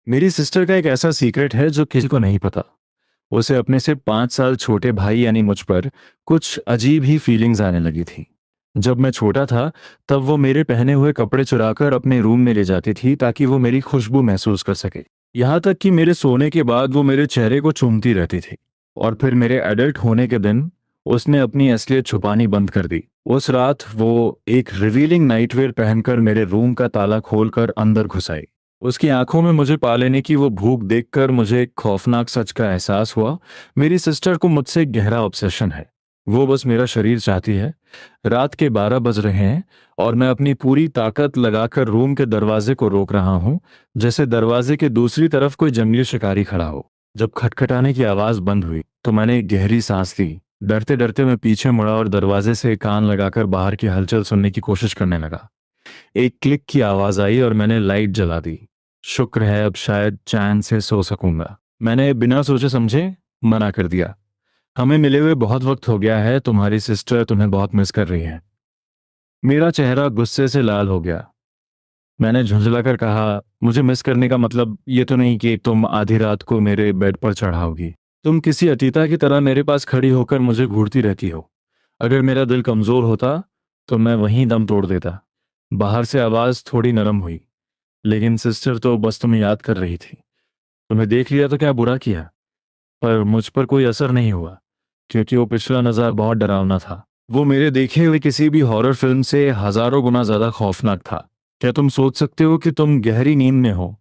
मेरी सिस्टर का एक ऐसा सीक्रेट है जो किसी को नहीं पता। उसे अपने से 5 साल छोटे भाई यानी मुझ पर कुछ अजीब ही फीलिंग्स आने लगी थी। जब मैं छोटा था तब वो मेरे पहने हुए कपड़े चुराकर अपने रूम में ले जाती थी ताकि वो मेरी खुशबू महसूस कर सके। यहाँ तक कि मेरे सोने के बाद वो मेरे चेहरे को चूमती रहती थी। और फिर मेरे एडल्ट होने के दिन उसने अपनी असलियत छुपानी बंद कर दी। उस रात वो एक रिवीलिंग नाइटवेयर पहनकर मेरे रूम का ताला खोलकर अंदर घुस आई। उसकी आंखों में मुझे पा लेने की वो भूख देखकर मुझे एक खौफनाक सच का एहसास हुआ। मेरी सिस्टर को मुझसे एक गहरा ऑब्सेशन है। वो बस मेरा शरीर चाहती है। रात के 12 बज रहे हैं और मैं अपनी पूरी ताकत लगाकर रूम के दरवाजे को रोक रहा हूँ, जैसे दरवाजे के दूसरी तरफ कोई जंगली शिकारी खड़ा हो। जब खटखटाने की आवाज बंद हुई तो मैंने एक गहरी सांस ली। डरते डरते मैं पीछे मुड़ा और दरवाजे से कान लगाकर बाहर की हलचल सुनने की कोशिश करने लगा। एक क्लिक की आवाज आई और मैंने लाइट जला दी। शुक्र है अब शायद चैन से सो सकूंगा। मैंने बिना सोचे समझे मना कर दिया। हमें मिले हुए बहुत वक्त हो गया है, तुम्हारी सिस्टर तुम्हें बहुत मिस कर रही है। मेरा चेहरा गुस्से से लाल हो गया। मैंने झुंझलाकर कहा, मुझे मिस करने का मतलब ये तो नहीं कि तुम आधी रात को मेरे बेड पर चढ़ाओगी। तुम किसी अतीता की तरह मेरे पास खड़ी होकर मुझे घूरती रहती हो। अगर मेरा दिल कमजोर होता तो मैं वहीं दम तोड़ देता। बाहर से आवाज थोड़ी नरम हुई, लेकिन सिस्टर तो बस तुम्हें याद कर रही थी। तुम्हें देख लिया तो क्या बुरा किया। पर मुझ पर कोई असर नहीं हुआ, क्योंकि वो पिछला नज़ारा बहुत डरावना था। वो मेरे देखे हुए किसी भी हॉरर फिल्म से हजारों गुना ज्यादा खौफनाक था। क्या तुम सोच सकते हो कि तुम गहरी नींद में हो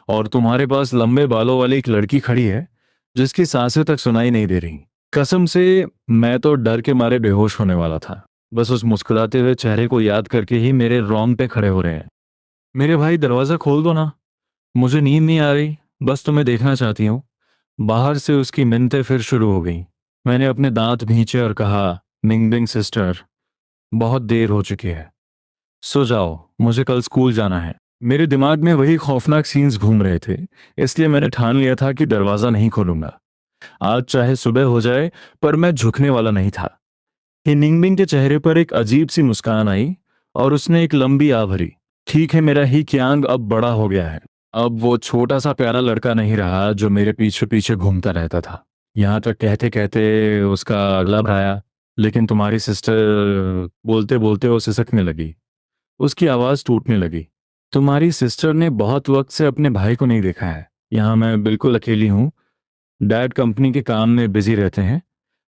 और तुम्हारे पास लंबे बालों वाली एक लड़की खड़ी है जिसकी सांसें तक सुनाई नहीं दे रही। कसम से मैं तो डर के मारे बेहोश होने वाला था। बस उस मुस्कुराते हुए चेहरे को याद करके ही मेरे रोंगटे खड़े हो रहे हैं। मेरे भाई दरवाजा खोल दो ना, मुझे नींद नहीं आ रही, बस तुम्हें देखना चाहती हूँ। बाहर से उसकी मिन्नतें फिर शुरू हो गई। मैंने अपने दांत भींचे और कहा, मिंगबिंग सिस्टर, बहुत देर हो चुकी है, सो जाओ, मुझे कल स्कूल जाना है। मेरे दिमाग में वही खौफनाक सीन्स घूम रहे थे, इसलिए मैंने ठान लिया था कि दरवाजा नहीं खोलूंगा, आज चाहे सुबह हो जाए। पर मैं झुकने वाला नहीं था। कि निंगबिंग के चेहरे पर एक अजीब सी मुस्कान आई और उसने एक लंबी आ भरी। ठीक है, मेरा ही कियांग अब बड़ा हो गया है। अब वो छोटा सा प्यारा लड़का नहीं रहा जो मेरे पीछे पीछे घूमता रहता था। यहाँ तक कहते कहते उसका अगला आया, लेकिन तुम्हारी सिस्टर, बोलते बोलते वो सिसकने लगी। उसकी आवाज टूटने लगी। तुम्हारी सिस्टर ने बहुत वक्त से अपने भाई को नहीं देखा है। यहाँ मैं बिल्कुल अकेली हूँ। डैड कंपनी के काम में बिजी रहते हैं,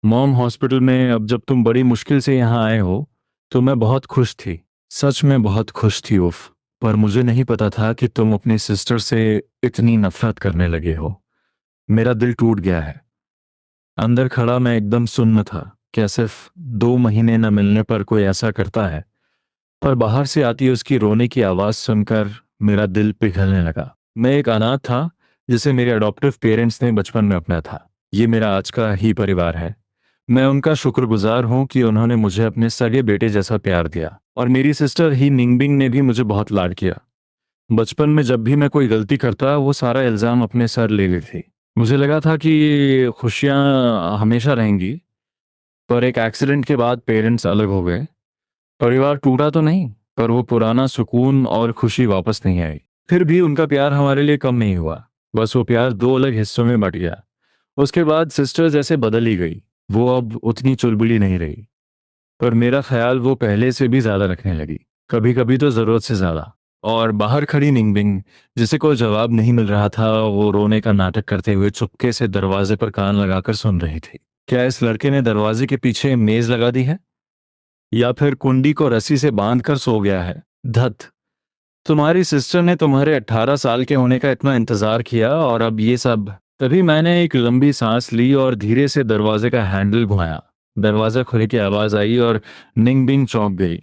मॉम हॉस्पिटल में। अब जब तुम बड़ी मुश्किल से यहाँ आए हो तो मैं बहुत खुश थी। सच में बहुत खुश थी, उफ। पर मुझे नहीं पता था कि तुम अपनी सिस्टर से इतनी नफरत करने लगे हो। मेरा दिल टूट गया है। अंदर खड़ा मैं एकदम सुन्न था। क्या सिर्फ 2 महीने न मिलने पर कोई ऐसा करता है। पर बाहर से आती उसकी रोने की आवाज सुनकर मेरा दिल पिघलने लगा। मैं एक अनाथ था जिसे मेरे अडॉप्टिव पेरेंट्स ने बचपन में अपनाया था। ये मेरा आज का ही परिवार है। मैं उनका शुक्रगुजार हूँ कि उन्होंने मुझे अपने सगे बेटे जैसा प्यार दिया। और मेरी सिस्टर ही निंगबिंग ने भी मुझे बहुत लाड किया। बचपन में जब भी मैं कोई गलती करता वो सारा इल्जाम अपने सर ले लेती थी। मुझे लगा था कि खुशियाँ हमेशा रहेंगी। पर एक एक्सीडेंट के बाद पेरेंट्स अलग हो गए। परिवार टूटा तो नहीं, पर वो पुराना सुकून और खुशी वापस नहीं आई। फिर भी उनका प्यार हमारे लिए कम नहीं हुआ। बस वो प्यार दो अलग हिस्सों में बट गया। उसके बाद सिस्टर जैसे बदल ही गई। वो अब उतनी चुलबुली नहीं रही, पर मेरा ख्याल वो पहले से भी ज्यादा रखने लगी, कभी कभी तो जरूरत से ज्यादा। और बाहर खड़ी निंगबिंग, जिसे कोई जवाब नहीं मिल रहा था, वो रोने का नाटक करते हुए चुपके से दरवाजे पर कान लगाकर सुन रही थी। क्या इस लड़के ने दरवाजे के पीछे मेज लगा दी है, या फिर कुंडी को रस्सी से बांध कर सो गया है। धत, तुम्हारी सिस्टर ने तुम्हारे 18 साल के होने का इतना इंतजार किया और अब ये सब। तभी मैंने एक लंबी सांस ली और धीरे से दरवाजे का हैंडल घुमाया। दरवाजा खुलने की आवाज आई और निंगबिंग चौंक गई।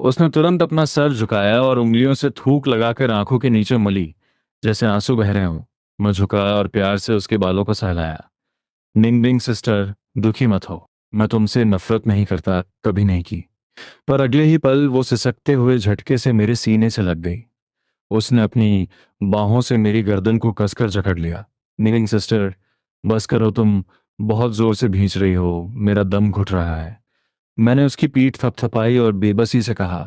उसने तुरंत अपना सर झुकाया और उंगलियों से थूक लगाकर आंखों के नीचे मली, जैसे आंसू बह रहे हों। मैं झुका और प्यार से उसके बालों को सहलाया। निंगबिंग सिस्टर, दुखी मत हो। मैं तुमसे नफरत नहीं करता, कभी नहीं की। पर अगले ही पल वो सिसकते हुए झटके से मेरे सीने से लग गई। उसने अपनी बाहों से मेरी गर्दन को कसकर जकड़ लिया। निंगबिंग सिस्टर, बस करो, तुम बहुत जोर से भींच रही हो, मेरा दम घुट रहा है। मैंने उसकी पीठ थपथपाई और बेबसी से कहा।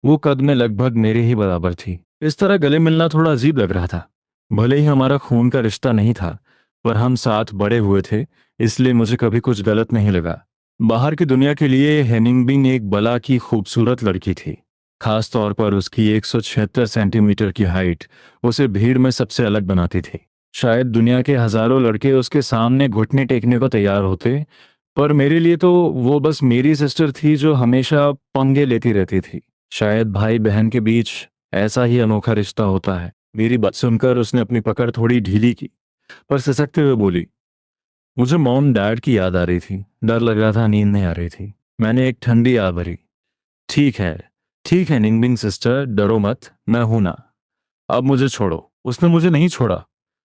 वो कद में लगभग मेरे ही बराबर थी। इस तरह गले मिलना थोड़ा अजीब लग रहा था। भले ही हमारा खून का रिश्ता नहीं था, पर हम साथ बड़े हुए थे, इसलिए मुझे कभी कुछ गलत नहीं लगा। बाहर की दुनिया के लिए हेनिंग बिंग एक बला की खूबसूरत लड़की थी। खास तौर पर उसकी 176 सेंटीमीटर की हाइट उसे भीड़ में सबसे अलग बनाती थी। शायद दुनिया के हजारों लड़के उसके सामने घुटने टेकने को तैयार होते, पर मेरे लिए तो वो बस मेरी सिस्टर थी जो हमेशा पंगे लेती रहती थी। शायद भाई बहन के बीच ऐसा ही अनोखा रिश्ता होता है। मेरी बात सुनकर उसने अपनी पकड़ थोड़ी ढीली की, पर सिसकते हुए बोली, मुझे मॉम डैड की याद आ रही थी, डर लग रहा था, नींद नहीं आ रही थी। मैंने एक ठंडी आ भरी। ठीक है, ठीक है निंगबिंग सिस्टर, डरो मत, मैं हूं ना। अब मुझे छोड़ो। उसने मुझे नहीं छोड़ा,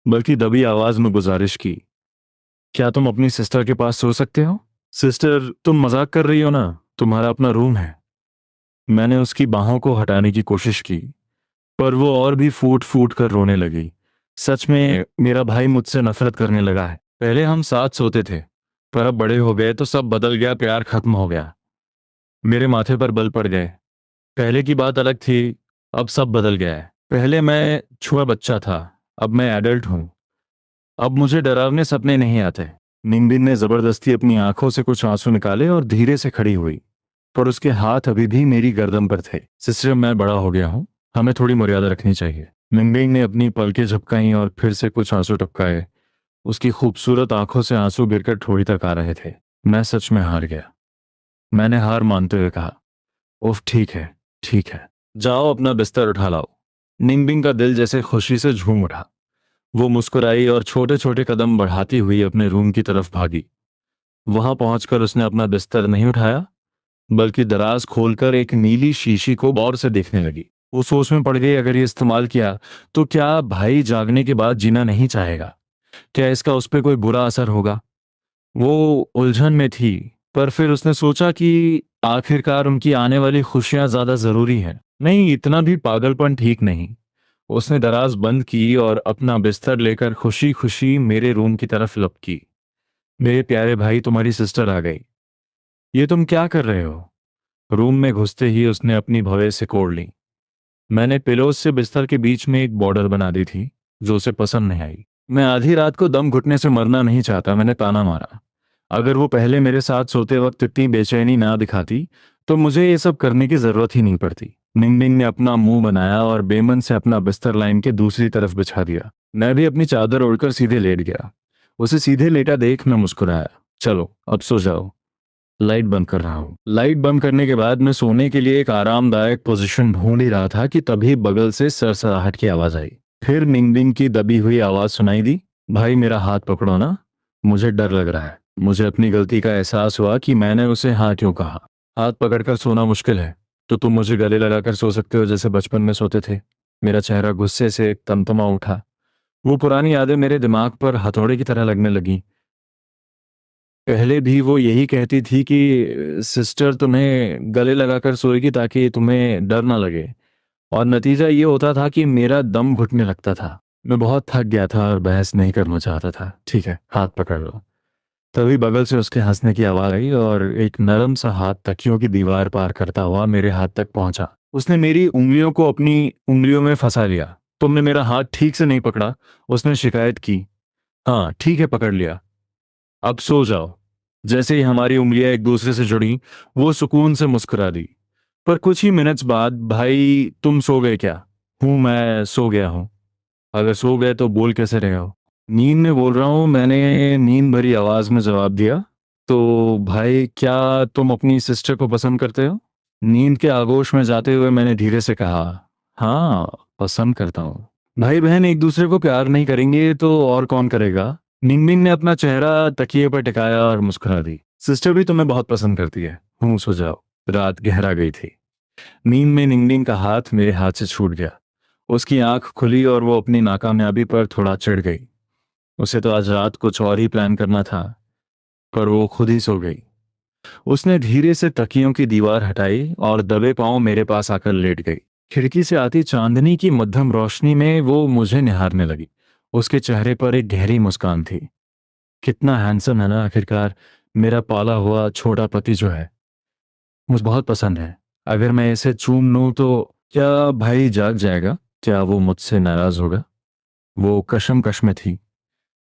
बल्कि दबी आवाज में गुजारिश की, क्या तुम अपनी सिस्टर के पास सो सकते हो? सिस्टर, तुम मजाक कर रही हो ना, तुम्हारा अपना रूम है। मैंने उसकी बाहों को हटाने की कोशिश की, पर वो और भी फूट फूट कर रोने लगी। सच में मेरा भाई मुझसे नफरत करने लगा है। पहले हम साथ सोते थे, पर अब बड़े हो गए तो सब बदल गया, प्यार खत्म हो गया। मेरे माथे पर बल पड़ गए। पहले की बात अलग थी, अब सब बदल गया है। पहले मैं छुआ बच्चा था, अब मैं एडल्ट हूं। अब मुझे डरावने सपने नहीं आते। निम्बिन ने जबरदस्ती अपनी आंखों से कुछ आंसू निकाले और धीरे से खड़ी हुई, पर उसके हाथ अभी भी मेरी गर्दन पर थे। सिस्टर, मैं बड़ा हो गया हूँ, हमें थोड़ी मर्यादा रखनी चाहिए। निम्बिन ने अपनी पलकें झपकाई और फिर से कुछ आंसू टपकाए। उसकी खूबसूरत आंखों से आंसू गिरकर ठोड़ी तक आ रहे थे। मैं सच में हार गया। मैंने हार मानते हुए कहा, उफ ठीक है, ठीक है, जाओ अपना बिस्तर उठा लाओ। निम्बिंग का दिल जैसे खुशी से झूम उठा। वो मुस्कुराई और छोटे छोटे कदम बढ़ाती हुई अपने रूम की तरफ भागी। वहां पहुंचकर उसने अपना बिस्तर नहीं उठाया, बल्कि दराज खोलकर एक नीली शीशी को गौर से देखने लगी। वो सोच में पड़ गई, अगर ये इस्तेमाल किया तो क्या भाई जागने के बाद जीना नहीं चाहेगा? क्या इसका उस पर कोई बुरा असर होगा? वो उलझन में थी, पर फिर उसने सोचा कि आखिरकार उनकी आने वाली खुशियां ज्यादा जरूरी है। नहीं, इतना भी पागलपन ठीक नहीं। उसने दराज बंद की और अपना बिस्तर लेकर खुशी खुशी मेरे रूम की तरफ लपकी। मेरे प्यारे भाई, तुम्हारी सिस्टर आ गई। ये तुम क्या कर रहे हो? रूम में घुसते ही उसने अपनी भवें सिकोड़ ली। मैंने पिलोज से बिस्तर के बीच में एक बॉर्डर बना दी थी, जो उसे पसंद नहीं आई। मैं आधी रात को दम घुटने से मरना नहीं चाहता, मैंने ताना मारा। अगर वो पहले मेरे साथ सोते वक्त इतनी बेचैनी ना दिखाती, तो मुझे ये सब करने की जरूरत ही नहीं पड़ती। निंगनिंग ने अपना मुंह बनाया और बेमन से अपना बिस्तर लाइन के दूसरी तरफ बिछा दिया। मैं भी अपनी चादर ओढ़कर सीधे लेट गया। उसे सीधे लेटा देख मैं मुस्कुराया। चलो अब सो जाओ, लाइट बंद कर रहा हूँ। लाइट बंद करने के बाद मैं सोने के लिए एक आरामदायक पोजीशन ढूंढ ही रहा था कि तभी बगल से सरसराहट की आवाज आई। फिर निंगबिंग की दबी हुई आवाज सुनाई दी, भाई मेरा हाथ पकड़ो ना, मुझे डर लग रहा है। मुझे अपनी गलती का एहसास हुआ कि मैंने उसे हाँ क्यों कहा। हाथ पकड़कर सोना मुश्किल है, तो तुम मुझे गले लगाकर सो सकते हो जैसे बचपन में सोते थे। मेरा चेहरा गुस्से से तमतमा उठा। वो पुरानी यादें मेरे दिमाग पर हथौड़े की तरह लगने लगी। पहले भी वो यही कहती थी कि सिस्टर तुम्हें गले लगाकर सोएगी ताकि तुम्हें डर ना लगे, और नतीजा ये होता था कि मेरा दम घुटने लगता था। मैं बहुत थक गया था और बहस नहीं करना चाहता था। ठीक है, हाथ पकड़ लो। तभी बगल से उसके हंसने की आवाज आई और एक नरम सा हाथ तकियों की दीवार पार करता हुआ मेरे हाथ तक पहुंचा। उसने मेरी उंगलियों को अपनी उंगलियों में फंसा लिया। तुमने मेरा हाथ ठीक से नहीं पकड़ा, उसने शिकायत की। हाँ ठीक है, पकड़ लिया, अब सो जाओ। जैसे ही हमारी उंगलियां एक दूसरे से जुड़ी, वो सुकून से मुस्कुरा दी। पर कुछ ही मिनट्स बाद, भाई तुम सो गए क्या? हूं, मैं सो गया हूं। अगर सो गए तो बोल कैसे रहे हो? नींद में बोल रहा हूं, मैंने नींद भरी आवाज में जवाब दिया। तो भाई, क्या तुम अपनी सिस्टर को पसंद करते हो? नींद के आगोश में जाते हुए मैंने धीरे से कहा, हाँ पसंद करता हूँ। भाई बहन एक दूसरे को प्यार नहीं करेंगे तो और कौन करेगा? निंगमिंग ने अपना चेहरा तकिए पर टिकाया और मुस्कुरा दी। सिस्टर भी तुम्हें बहुत पसंद करती है। सो जाओ। रात गहरा गई थी। नींद में निंगमिंग का हाथ मेरे हाथ से छूट गया। उसकी आंख खुली और वो अपनी नाकामयाबी पर थोड़ा चिढ़ गई। उसे तो आज रात कुछ और ही प्लान करना था, पर वो खुद ही सो गई। उसने धीरे से तकियों की दीवार हटाई और दबे पांव मेरे पास आकर लेट गई। खिड़की से आती चांदनी की मध्यम रोशनी में वो मुझे निहारने लगी। उसके चेहरे पर एक गहरी मुस्कान थी। कितना हैंडसम है ना आखिरकार, मेरा पाला हुआ छोटा पति जो है। मुझे बहुत पसंद है। अगर मैं इसे चूम लूं तो क्या भाई जाग जाएगा? क्या वो मुझसे नाराज होगा? वो कशमकश में थी।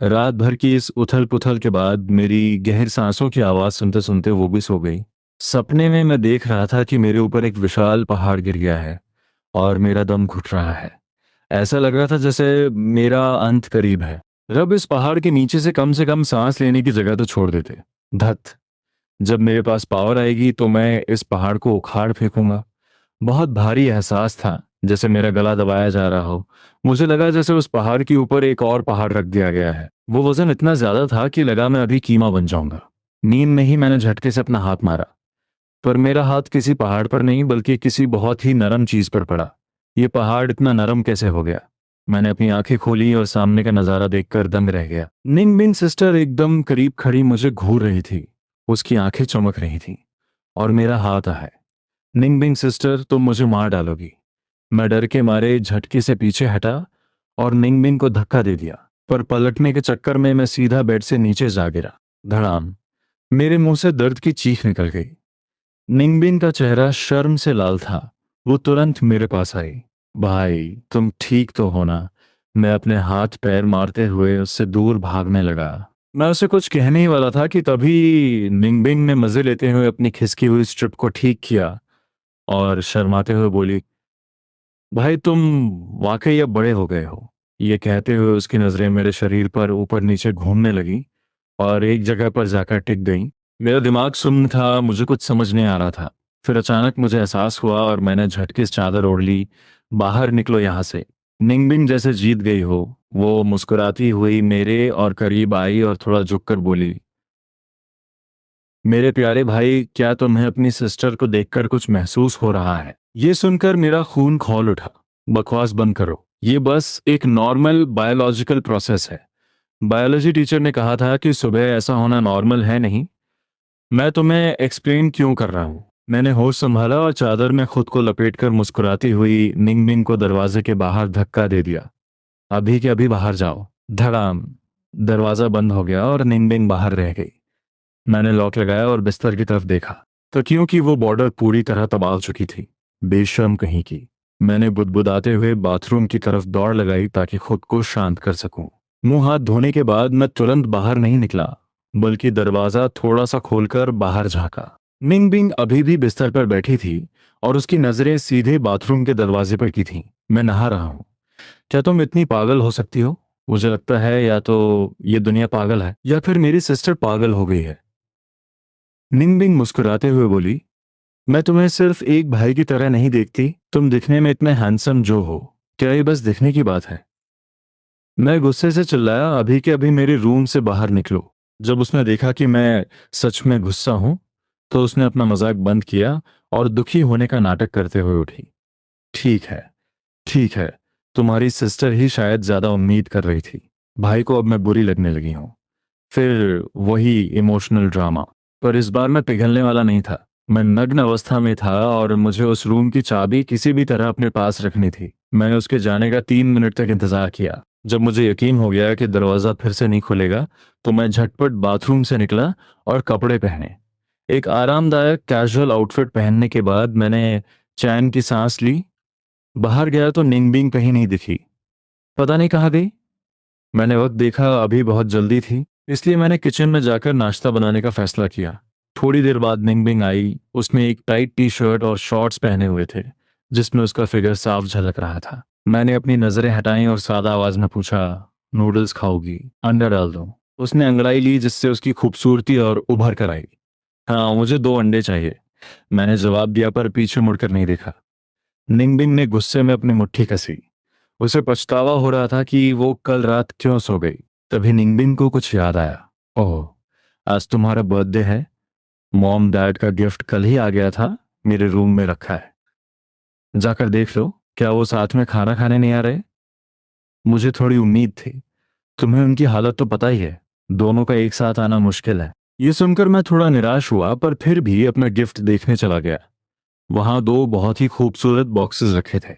रात भर की इस उथल पुथल के बाद मेरी गहरी सांसों की आवाज़ सुनते सुनते वो भी सो गई। सपने में मैं देख रहा था कि मेरे ऊपर एक विशाल पहाड़ गिर गया है और मेरा दम घुट रहा है। ऐसा लग रहा था जैसे मेरा अंत करीब है। रब इस पहाड़ के नीचे से कम सांस लेने की जगह तो छोड़ देते। धत, जब मेरे पास पावर आएगी तो मैं इस पहाड़ को उखाड़ फेंकूंगा। बहुत भारी एहसास था, जैसे मेरा गला दबाया जा रहा हो। मुझे लगा जैसे उस पहाड़ के ऊपर एक और पहाड़ रख दिया गया है। वो वजन इतना ज्यादा था कि लगा मैं अभी कीमा बन जाऊंगा। नींद में ही मैंने झटके से अपना हाथ मारा, पर मेरा हाथ किसी पहाड़ पर नहीं बल्कि किसी बहुत ही नरम चीज पर पड़ा। ये पहाड़ इतना नरम कैसे हो गया? मैंने अपनी आंखें खोली और सामने का नजारा देखकर दंग रह गया। निंगबिन सिस्टर एकदम करीब खड़ी मुझे घूर रही थी। उसकी आंखें चमक रही थीं और मेरा हाथ है। निंगबिंग सिस्टर, तुम मुझे मार डालोगी। मैं डर के मारे झटके से पीछे हटा और निंगबिंग को धक्का दे दिया, पर पलटने के चक्कर में मैं सीधा बेड से नीचे जा गिरा। धड़ाम। मेरे मुंह से दर्द की चीख निकल गई। निंगबिंग का चेहरा शर्म से लाल था। वो तुरंत मेरे पास आई। भाई, तुम ठीक तो हो ना? मैं अपने हाथ पैर मारते हुए उससे दूर भागने लगा। मैं उसे कुछ कहने ही वाला था कि तभी निंगबिंग ने मजे लेते हुए अपनी खिसकी हुई स्ट्रिप को ठीक किया और शर्माते हुए बोली, भाई तुम वाकई अब बड़े हो गए हो। ये कहते हुए उसकी नजरें मेरे शरीर पर ऊपर नीचे घूमने लगी और एक जगह पर जाकर टिक गई। मेरा दिमाग सुन्न था, मुझे कुछ समझ नहीं आ रहा था। फिर अचानक मुझे एहसास हुआ और मैंने झटके से चादर ओढ़ ली। बाहर निकलो यहाँ से। निंगबिंग जैसे जीत गई हो, वो मुस्कुराती हुई मेरे और करीब आई और थोड़ा झुककर बोली, मेरे प्यारे भाई, क्या तुम्हें अपनी सिस्टर को देखकर कुछ महसूस हो रहा है? ये सुनकर मेरा खून खौल उठा। बकवास बंद करो, ये बस एक नॉर्मल बायोलॉजिकल प्रोसेस है। बायोलॉजी टीचर ने कहा था कि सुबह ऐसा होना नॉर्मल है नहीं। मैं तुम्हें एक्सप्लेन क्यों कर रहा हूँ। मैंने होश संभाला और चादर में खुद को लपेटकर मुस्कुराती हुई निंगबिंग को दरवाजे के बाहर धक्का दे दिया। अभी के अभी बाहर जाओ। धड़ाम। दरवाजा बंद हो गया और निंगबिंग बाहर रह गई। मैंने लॉक लगाया और बिस्तर की तरफ देखा, तो क्योंकि वो बॉर्डर पूरी तरह तबाह चुकी थी। बेशर्म कहीं की। मैंने बुदबुदाते हुए बाथरूम की तरफ दौड़ लगाई ताकि खुद को शांत कर सकूं। मुंह हाथ धोने के बाद मैं तुरंत बाहर नहीं निकला, बल्कि दरवाजा थोड़ा सा खोलकर बाहर झांका। निंगबिंग अभी भी बिस्तर पर बैठी थी और उसकी नजरें सीधे बाथरूम के दरवाजे पर की थीं। मैं नहा रहा हूं। क्या तुम इतनी पागल हो सकती हो? मुझे लगता है या तो ये दुनिया पागल है या फिर मेरी सिस्टर पागल हो गई है। निंगबिंग मुस्कुराते हुए बोली, मैं तुम्हें सिर्फ एक भाई की तरह नहीं देखती। तुम दिखने में इतने हैंडसम जो हो। क्या ये बस दिखने की बात है? मैं गुस्से से चिल्लाया, अभी के अभी मेरे रूम से बाहर निकलो। जब उसने देखा कि मैं सच में गुस्सा हूं, तो उसने अपना मजाक बंद किया और दुखी होने का नाटक करते हुए उठी। ठीक है, ठीक है। तुम्हारी सिस्टर ही शायद ज्यादा उम्मीद कर रही थी। भाई को अब मैं बुरी लगने लगी हूं। फिर वही इमोशनल ड्रामा। पर इस बार मैं पिघलने वाला नहीं था। मैं नग्न अवस्था में था और मुझे उस रूम की चाबी किसी भी तरह अपने पास रखनी थी। मैंने उसके जाने का 3 मिनट तक इंतजार किया। जब मुझे यकीन हो गया कि दरवाजा फिर से नहीं खुलेगा, तो मैं झटपट बाथरूम से निकला और कपड़े पहने। एक आरामदायक कैजुअल आउटफिट पहनने के बाद मैंने चैन की सांस ली। बाहर गया तो निंगबिंग कहीं नहीं दिखी। पता नहीं कहाँ गई। मैंने वक्त देखा, अभी बहुत जल्दी थी, इसलिए मैंने किचन में जाकर नाश्ता बनाने का फैसला किया। थोड़ी देर बाद निंगबिंग आई। उसने एक टाइट टी शर्ट और शॉर्ट्स पहने हुए थे, जिसमें उसका फिगर साफ झलक रहा था। मैंने अपनी नजरें हटाई और सादा आवाज में पूछा, नूडल्स खाओगी? अंडा डाल दो। उसने अंगड़ाई ली, जिससे उसकी खूबसूरती और उभर कर आई। हाँ, मुझे 2 अंडे चाहिए। मैंने जवाब दिया, पर पीछे मुड़कर नहीं देखा। निंगबिंग ने गुस्से में अपनी मुट्ठी कसी। उसे पछतावा हो रहा था कि वो कल रात क्यों सो गई। तभी निंगबिंग को कुछ याद आया। ओह, आज तुम्हारा बर्थडे है। मॉम डैड का गिफ्ट कल ही आ गया था, मेरे रूम में रखा है। जाकर देख लो, क्या वो साथ में खाना खाने नहीं आ रहे? मुझे थोड़ी उम्मीद थी। तुम्हें उनकी हालत तो पता ही है। दोनों का एक साथ आना मुश्किल है। ये सुनकर मैं थोड़ा निराश हुआ, पर फिर भी अपना गिफ्ट देखने चला गया। वहां 2 बहुत ही खूबसूरत बॉक्सेस रखे थे।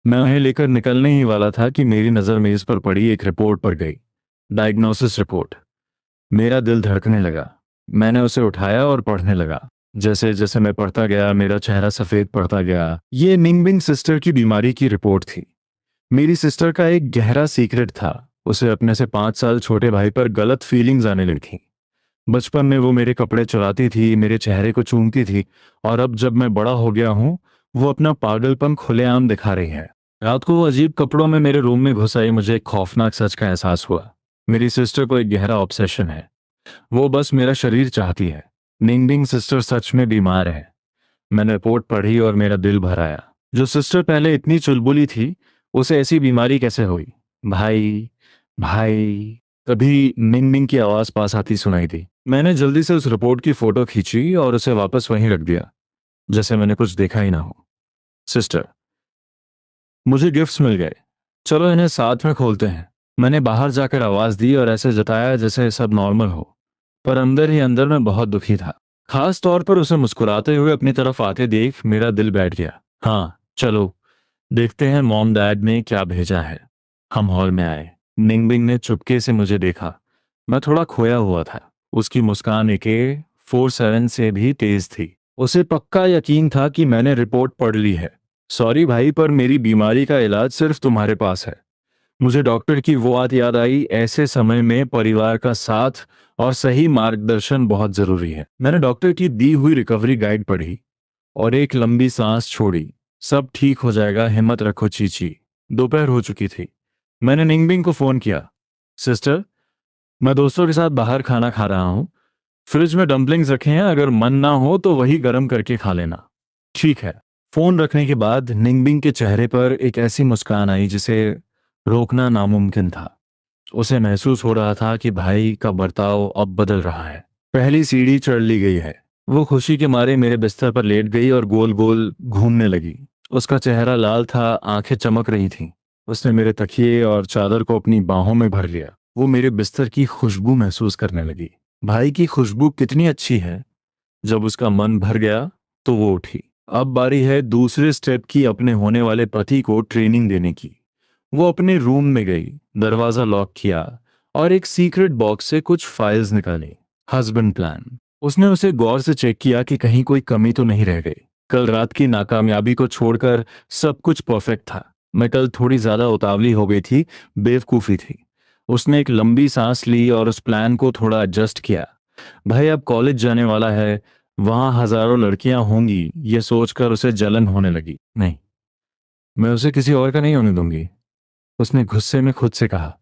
मैं उन्हें लेकर निकलने ही वाला था कि मेरी नज़र मेज पर पड़ी एक रिपोर्ट पर गई। Diagnosis report. मेरा दिल धड़कने लगा। मैंने उसे उठाया और पढ़ने लगा। जैसे जैसे मैं पढ़ता गया, मेरा चेहरा सफ़ेद पड़ता गया। ये निंगबिंग सिस्टर की बीमारी की रिपोर्ट थी। मेरी सिस्टर का एक गहरा सीक्रेट था। उसे अपने से 5 साल छोटे भाई पर गलत फीलिंग्स आने लगी थी। बचपन में वो मेरे कपड़े चुराती थी, मेरे चेहरे को चूमती थी, और अब जब मैं बड़ा हो गया हूँ, वो अपना पागलपन खुलेआम दिखा रही है। रात को वो अजीब कपड़ों में मेरे रूम में घुस आई, मुझे एक खौफनाक सच का एहसास हुआ। मेरी सिस्टर को एक गहरा ऑब्सेशन है। वो बस मेरा शरीर चाहती है। निंगबिंग सिस्टर सच में बीमार है। मैंने रिपोर्ट पढ़ी और मेरा दिल भर आया। जो सिस्टर पहले इतनी चुलबुली थी, उसे ऐसी बीमारी कैसे हुई? भाई, भाई। तभी मिंग मिंग की आवाज पास आती सुनाई दी। मैंने जल्दी से उस रिपोर्ट की फोटो खींची और उसे वापस वहीं रख दिया, जैसे मैंने कुछ देखा ही ना हो। सिस्टर, मुझे गिफ्ट्स मिल गए, चलो इन्हें साथ में खोलते हैं। मैंने बाहर जाकर आवाज दी और ऐसे जताया जैसे सब नॉर्मल हो, पर अंदर ही अंदर मैं बहुत दुखी था। खास तौर पर उसे मुस्कुराते हुए अपनी तरफ आते देख मेरा दिल बैठ गया। हाँ, चलो देखते हैं मॉम डैड ने क्या भेजा है। हम हॉल में आए। निंगबिंग ने चुपके से मुझे देखा। मैं थोड़ा खोया हुआ था। उसकी मुस्कान AK-47 से भी तेज थी। उसे पक्का यकीन था कि मैंने रिपोर्ट पढ़ ली है। सॉरी भाई, पर मेरी बीमारी का इलाज सिर्फ तुम्हारे पास है। मुझे डॉक्टर की वो बात याद आई, ऐसे समय में परिवार का साथ और सही मार्गदर्शन बहुत जरूरी है। मैंने डॉक्टर की दी हुई रिकवरी गाइड पढ़ी और एक लंबी सांस छोड़ी। सब ठीक हो जाएगा, हिम्मत रखो चीची। दोपहर हो चुकी थी। मैंने निंगबिंग को फोन किया। सिस्टर, मैं दोस्तों के साथ बाहर खाना खा रहा हूँ। फ्रिज में डम्पलिंग्स रखे हैं, अगर मन ना हो तो वही गर्म करके खा लेना। ठीक है। फोन रखने के बाद निंगबिंग के चेहरे पर एक ऐसी मुस्कान आई जिसे रोकना नामुमकिन था। उसे महसूस हो रहा था कि भाई का बर्ताव अब बदल रहा है। पहली सीढ़ी चढ़ ली गई है। वो खुशी के मारे मेरे बिस्तर पर लेट गई और गोल गोल घूमने लगी। उसका चेहरा लाल था, आंखें चमक रही थीं। उसने मेरे तकिए और चादर को अपनी बाहों में भर लिया। वो मेरे बिस्तर की खुशबू महसूस करने लगी। भाई की खुशबू कितनी अच्छी है। जब उसका मन भर गया तो वो उठी। अब बारी है दूसरे स्टेप की, अपने होने वाले पति को ट्रेनिंग देने की। वो अपने रूम में गई, दरवाजा लॉक किया और एक सीक्रेट बॉक्स से कुछ फाइल्स निकाली। Husband plan. उसने उसे गौर से चेक किया कि कहीं कोई कमी तो नहीं रह गई। कल रात की नाकामयाबी को छोड़कर सब कुछ परफेक्ट था। मैं कल थोड़ी ज्यादा उतावली हो गई थी, बेवकूफी थी। उसने एक लंबी सांस ली और उस प्लान को थोड़ा एडजस्ट किया। भाई अब कॉलेज जाने वाला है, वहां हजारों लड़कियां होंगी, ये सोचकर उसे जलन होने लगी। नहीं, मैं उसे किसी और का नहीं होने दूंगी, उसने गुस्से में खुद से कहा।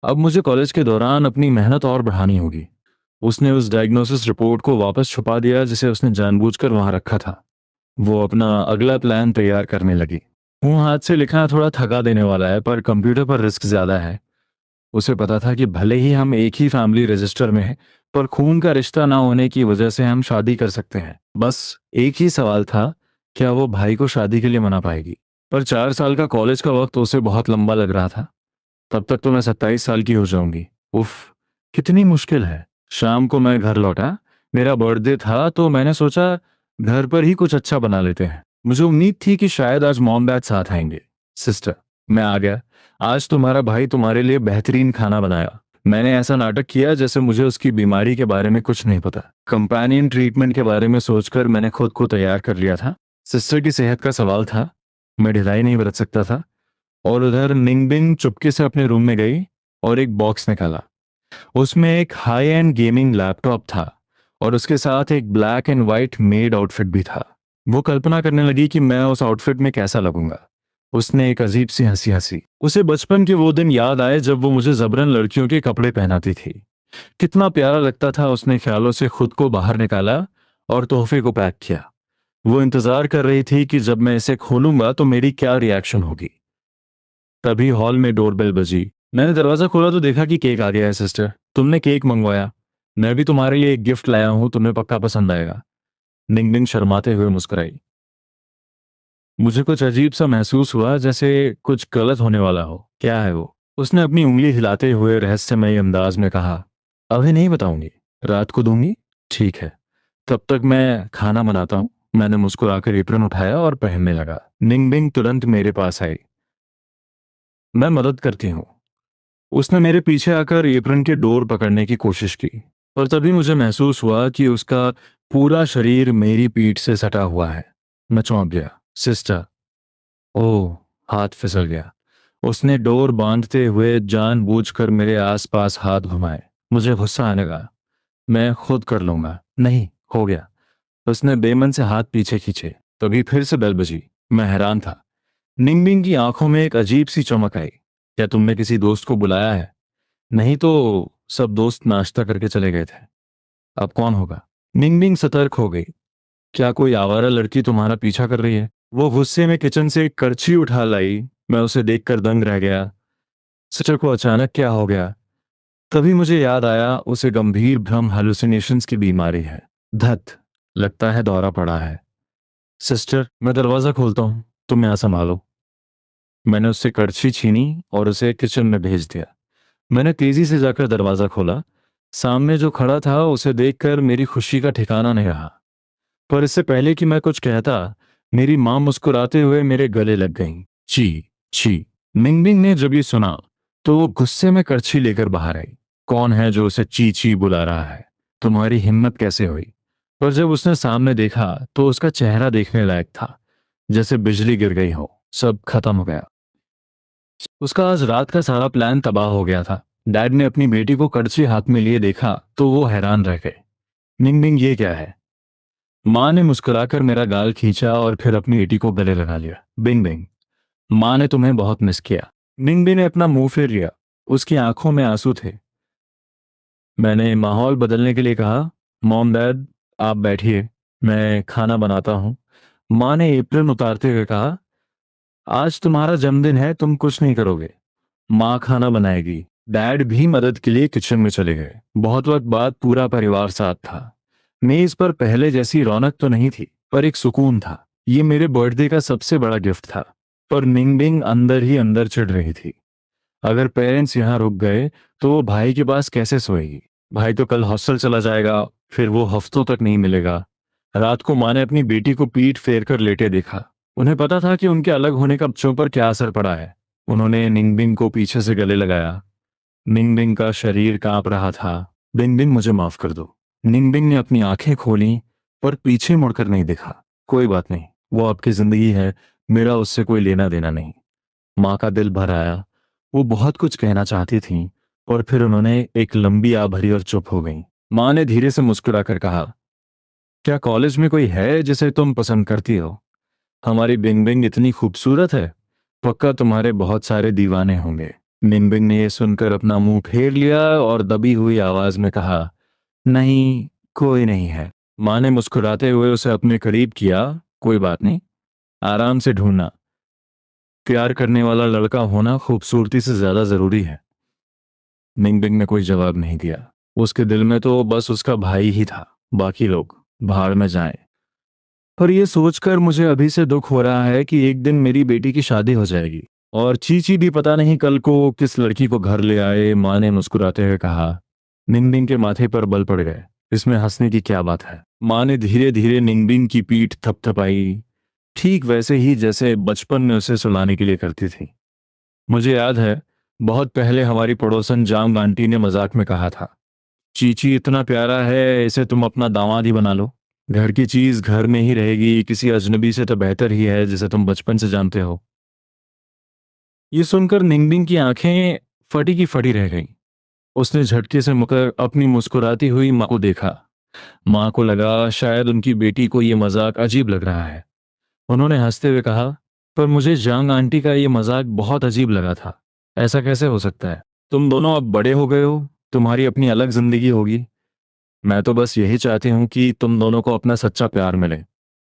अब मुझे कॉलेज के दौरान अपनी मेहनत और बढ़ानी होगी। उसने उस डायग्नोसिस रिपोर्ट को वापस छुपा दिया जिसे उसने जानबूझकर वहां रखा था। वो अपना अगला प्लान तैयार करने लगी। हूँ हाथ से लिखना थोड़ा थका देने वाला है, पर कंप्यूटर पर रिस्क ज्यादा है। उसे पता था कि भले ही हम एक ही फैमिली रजिस्टर में हैं, पर खून का रिश्ता ना होने की वजह से हम शादी कर सकते हैं। बस एक ही सवाल था, क्या वो भाई को शादी के लिए मना पाएगी? पर 4 साल का कॉलेज का वक्त उसे बहुत लंबा लग रहा था। तब तक तो मैं 27 साल की हो जाऊंगी। उफ, कितनी मुश्किल है। शाम को मैं घर लौटा। मेरा बर्थडे था तो मैंने सोचा घर पर ही कुछ अच्छा बना लेते हैं। मुझे उम्मीद थी कि शायद आज मॉम डैड साथ आएंगे। सिस्टर, मैं आ गया। आज तुम्हारा भाई तुम्हारे लिए बेहतरीन खाना बनाया। मैंने ऐसा नाटक किया जैसे मुझे उसकी बीमारी के बारे में कुछ नहीं पता। कंपेनियन ट्रीटमेंट के बारे में सोचकर मैंने खुद को तैयार कर लिया था। सिस्टर की सेहत का सवाल था, मैं ढिलाई नहीं बरत सकता था। और उधर निंगबिंग चुपके से अपने रूम में गई और एक बॉक्स निकाला। उसमें एक हाई एंड गेमिंग लैपटॉप था और उसके साथ एक black and white made outfit भी था। वो कल्पना करने लगी कि मैं उस आउटफिट में कैसा लगूंगा। उसने एक अजीब सी हंसी हंसी। उसे बचपन के वो दिन याद आए जब वो मुझे जबरन लड़कियों के कपड़े पहनाती थी। कितना प्यारा लगता था। उसने ख्यालों से खुद को बाहर निकाला और तोहफे को पैक किया। वो इंतजार कर रही थी कि जब मैं इसे खोलूंगा तो मेरी क्या रिएक्शन होगी। तभी हॉल में डोरबेल बजी। मैंने दरवाजा खोला तो देखा कि केक आ गया है। सिस्टर, तुमने केक मंगवाया। मैं भी तुम्हारे लिए एक गिफ्ट लाया हूं, तुम्हें पक्का पसंद आएगा। निंगनिंग शर्माते हुए मुस्कुराई। मुझे कुछ अजीब सा महसूस हुआ, जैसे कुछ गलत होने वाला हो। क्या है वो? उसने अपनी उंगली हिलाते हुए रहस्यमय अंदाज में कहा। अभी नहीं बताऊंगी, रात को दूंगी। ठीक है, तब तक मैं खाना बनाता हूँ। मैंने मुस्कुराकर एप्रन उठाया और पहनने लगा। निंगबिंग तुरंत मेरे पास आई। मैं मदद करती हूँ। उसने मेरे पीछे आकर एप्रन के डोर पकड़ने की कोशिश की, पर तभी मुझे महसूस हुआ कि उसका पूरा शरीर मेरी पीठ से सटा हुआ है। मैं चौंक गया। सिस्टर, ओह, हाथ फिसल गया। उसने डोर बांधते हुए जानबूझकर मेरे आसपास हाथ घुमाए। मुझे गुस्सा आने लगा। मैं खुद कर लूंगा। नहीं, हो गया। उसने बेमन से हाथ पीछे खींचे। तभी फिर से बेल बजी। मैं हैरान था। निंगबिंग की आंखों में एक अजीब सी चमक आई। क्या तुमने किसी दोस्त को बुलाया है? नहीं तो सब दोस्त नाश्ता करके चले गए थे। अब कौन होगा? निंगबिंग सतर्क हो गई। क्या कोई आवारा लड़की तुम्हारा पीछा कर रही है? वो गुस्से में किचन से एक करछी उठा लाई। मैं उसे देखकर दंग रह गया। सचर को अचानक क्या हो गया? तभी मुझे याद आया, उसे गंभीर भ्रम हेलुसिनेशंस की बीमारी है। धत, लगता है दौरा पड़ा है। सिस्टर, मैं दरवाजा खोलता हूँ, तुम यहाँ संभालो। मैंने उससे कड़छी छीनी और उसे किचन में भेज दिया। मैंने तेजी से जाकर दरवाजा खोला। सामने जो खड़ा था उसे देखकर मेरी खुशी का ठिकाना नहीं रहा। पर इससे पहले कि मैं कुछ कहता, मेरी मां मुस्कुराते हुए मेरे गले लग गईं। ची, छी। मिंगमिंग ने जब ये सुना तो वो गुस्से में करछी लेकर बाहर आई। कौन है जो उसे ची ची बुला रहा है? तुम्हारी हिम्मत कैसे हुई? पर जब उसने सामने देखा तो उसका चेहरा देखने लायक था, जैसे बिजली गिर गई हो। सब खत्म हो गया। उसका आज रात का सारा प्लान तबाह हो गया था। डैड ने अपनी बेटी को कड़छी हाथ में लिए देखा तो वो हैरान रह गए। मिंगमिंग, ये क्या है? माँ ने मुस्कुराकर मेरा गाल खींचा और फिर अपनी बेटी को गले लगा लिया। बिंग बिंग, माँ ने तुम्हें बहुत मिस किया। बिंग बिंग ने अपना मुंह फेर लिया। उसकी आंखों में आंसू थे। मैंने माहौल बदलने के लिए कहा, मॉम डैड, आप बैठिए, मैं खाना बनाता हूँ। माँ ने एप्रन उतारते हुए कहा, आज तुम्हारा जन्मदिन है, तुम कुछ नहीं करोगे, माँ खाना बनाएगी। डैड भी मदद के लिए किचन में चले गए। बहुत वक्त बाद पूरा परिवार साथ था। मेज पर पहले जैसी रौनक तो नहीं थी, पर एक सुकून था। ये मेरे बर्थडे का सबसे बड़ा गिफ्ट था। पर मिंगबिंग अंदर ही अंदर चिढ़ रही थी। अगर पेरेंट्स यहाँ रुक गए तो वो भाई के पास कैसे सोएगी? भाई तो कल हॉस्टल चला जाएगा, फिर वो हफ्तों तक नहीं मिलेगा। रात को माँ ने अपनी बेटी को पीठ फेर कर लेटे देखा। उन्हें पता था कि उनके अलग होने का बच्चों पर क्या असर पड़ा है। उन्होंने निंगबिंग को पीछे से गले लगाया। निंगबिंग का शरीर कांप रहा था। बिंग, मुझे माफ कर दो। निंगबिंग ने अपनी आंखें खोली, पर पीछे मुड़कर नहीं देखा। कोई बात नहीं, वो आपकी जिंदगी है, मेरा उससे कोई लेना देना नहीं। माँ का दिल भर आया। वो बहुत कुछ कहना चाहती थी, और फिर उन्होंने एक लंबी आह भरी और चुप हो गई। माँ ने धीरे से मुस्कुराकर कहा, क्या कॉलेज में कोई है जिसे तुम पसंद करती हो? हमारी बिंग बिंग इतनी खूबसूरत है, पक्का तुम्हारे बहुत सारे दीवाने होंगे। बिंग बिंग ने यह सुनकर अपना मुंह फेर लिया और दबी हुई आवाज में कहा, नहीं, कोई नहीं है। माँ ने मुस्कुराते हुए उसे अपने करीब किया। कोई बात नहीं, आराम से ढूंढना। प्यार करने वाला लड़का होना खूबसूरती से ज्यादा जरूरी है। मिंग बिंग ने कोई जवाब नहीं दिया। उसके दिल में तो बस उसका भाई ही था, बाकी लोग भाड़ में जाएं। पर यह सोचकर मुझे अभी से दुख हो रहा है कि एक दिन मेरी बेटी की शादी हो जाएगी, और चीची भी पता नहीं कल को किस लड़की को घर ले आए। माँ ने मुस्कुराते हुए कहा। निंगबिंग के माथे पर बल पड़ गए। इसमें हंसने की क्या बात है? माँ ने धीरे धीरे निंगबिंग की पीठ थपथपाई, ठीक वैसे ही जैसे बचपन में उसे सुलाने के लिए करती थी। मुझे याद है, बहुत पहले हमारी पड़ोसन जांग आंटी ने मजाक में कहा था, चीची इतना प्यारा है, इसे तुम अपना दामाद ही बना लो। घर की चीज घर में ही रहेगी, किसी अजनबी से तो बेहतर ही है जिसे तुम बचपन से जानते हो। ये सुनकर निंगबिंग की आंखें फटी की फटी रह गईं। उसने झटके से मुकर अपनी मुस्कुराती हुई माँ को देखा। माँ को लगा शायद उनकी बेटी को ये मजाक अजीब लग रहा है। उन्होंने हंसते हुए कहा, पर मुझे जांग आंटी का ये मजाक बहुत अजीब लगा था। ऐसा कैसे हो सकता है? तुम दोनों अब बड़े हो गए हो, तुम्हारी अपनी अलग जिंदगी होगी। मैं तो बस यही चाहती हूँ कि तुम दोनों को अपना सच्चा प्यार मिले।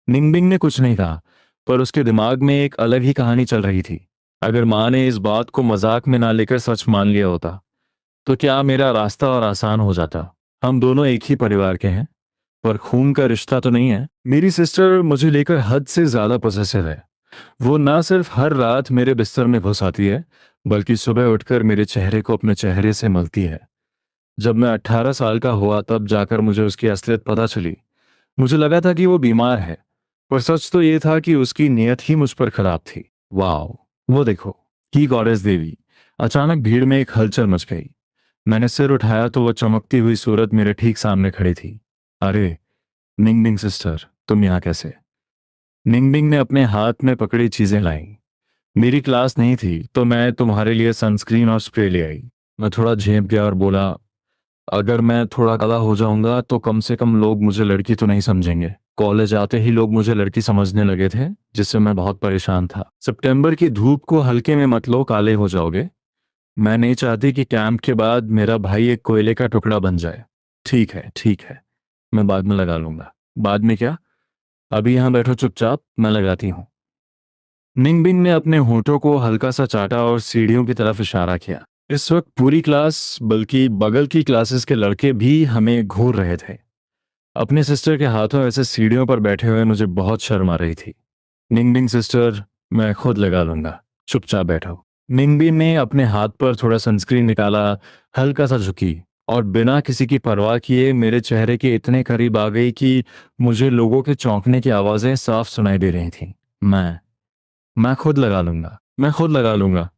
निंगबिंग ने कुछ नहीं कहा, पर उसके दिमाग में एक अलग ही कहानी चल रही थी। अगर माँ ने इस बात को मजाक में ना लेकर सच मान लिया होता तो क्या मेरा रास्ता और आसान हो जाता। हम दोनों एक ही परिवार के हैं, पर खून का रिश्ता तो नहीं है। मेरी सिस्टर मुझे लेकर हद से ज्यादा पॉसेसिव है। वो ना सिर्फ हर रात मेरे बिस्तर में घुस आती है, बल्कि सुबह उठकर मेरे चेहरे को अपने चेहरे से मलती है। जब मैं 18 साल का हुआ तब जाकर मुझे उसकी असलियत पता चली। मुझे लगा था कि वो बीमार है, पर सच तो ये था कि उसकी नीयत ही मुझ पर खराब थी। वाह, वो देखो, की गॉडेस देवी। अचानक भीड़ में एक हलचल मच गई। मैंने सिर उठाया तो वो चमकती हुई सूरत मेरे ठीक सामने खड़ी थी। अरे निंगबिंग सिस्टर, तुम यहाँ कैसे? निंगबिंग ने अपने हाथ में पकड़ी चीजें लाई। मेरी क्लास नहीं थी तो मैं तुम्हारे लिए सनस्क्रीन और स्प्रे ले आई। मैं थोड़ा झेप गया और बोला, अगर मैं थोड़ा काला हो जाऊंगा तो कम से कम लोग मुझे लड़की तो नहीं समझेंगे। कॉलेज आते ही लोग मुझे लड़की समझने लगे थे, जिससे मैं बहुत परेशान था। सितंबर की धूप को हल्के में मत लो, काले हो जाओगे। मैं नहीं चाहती कि कैंप के बाद मेरा भाई एक कोयले का टुकड़ा बन जाए। ठीक है ठीक है, मैं बाद में लगा लूंगा। बाद में क्या, अभी यहाँ बैठो चुपचाप, मैं लगाती हूँ। निंगबिंग ने अपने होठों को हल्का सा चाटा और सीढ़ियों की तरफ इशारा किया। इस वक्त पूरी क्लास, बल्कि बगल की क्लासेस के लड़के भी हमें घूर रहे थे। अपने सिस्टर के हाथों ऐसे सीढ़ियों पर बैठे हुए मुझे बहुत शर्म आ रही थी। निंगबिंग सिस्टर, मैं खुद लगा लूंगा, चुपचाप बैठो। निंगबिंग ने अपने हाथ पर थोड़ा सनस्क्रीन निकाला, हल्का सा झुकी और बिना किसी की परवाह किए मेरे चेहरे के इतने करीब आ गई कि मुझे लोगों के चौंकने की आवाजें साफ सुनाई दे रही थीं। मैं खुद लगा लूंगा, मैं खुद लगा लूंगा।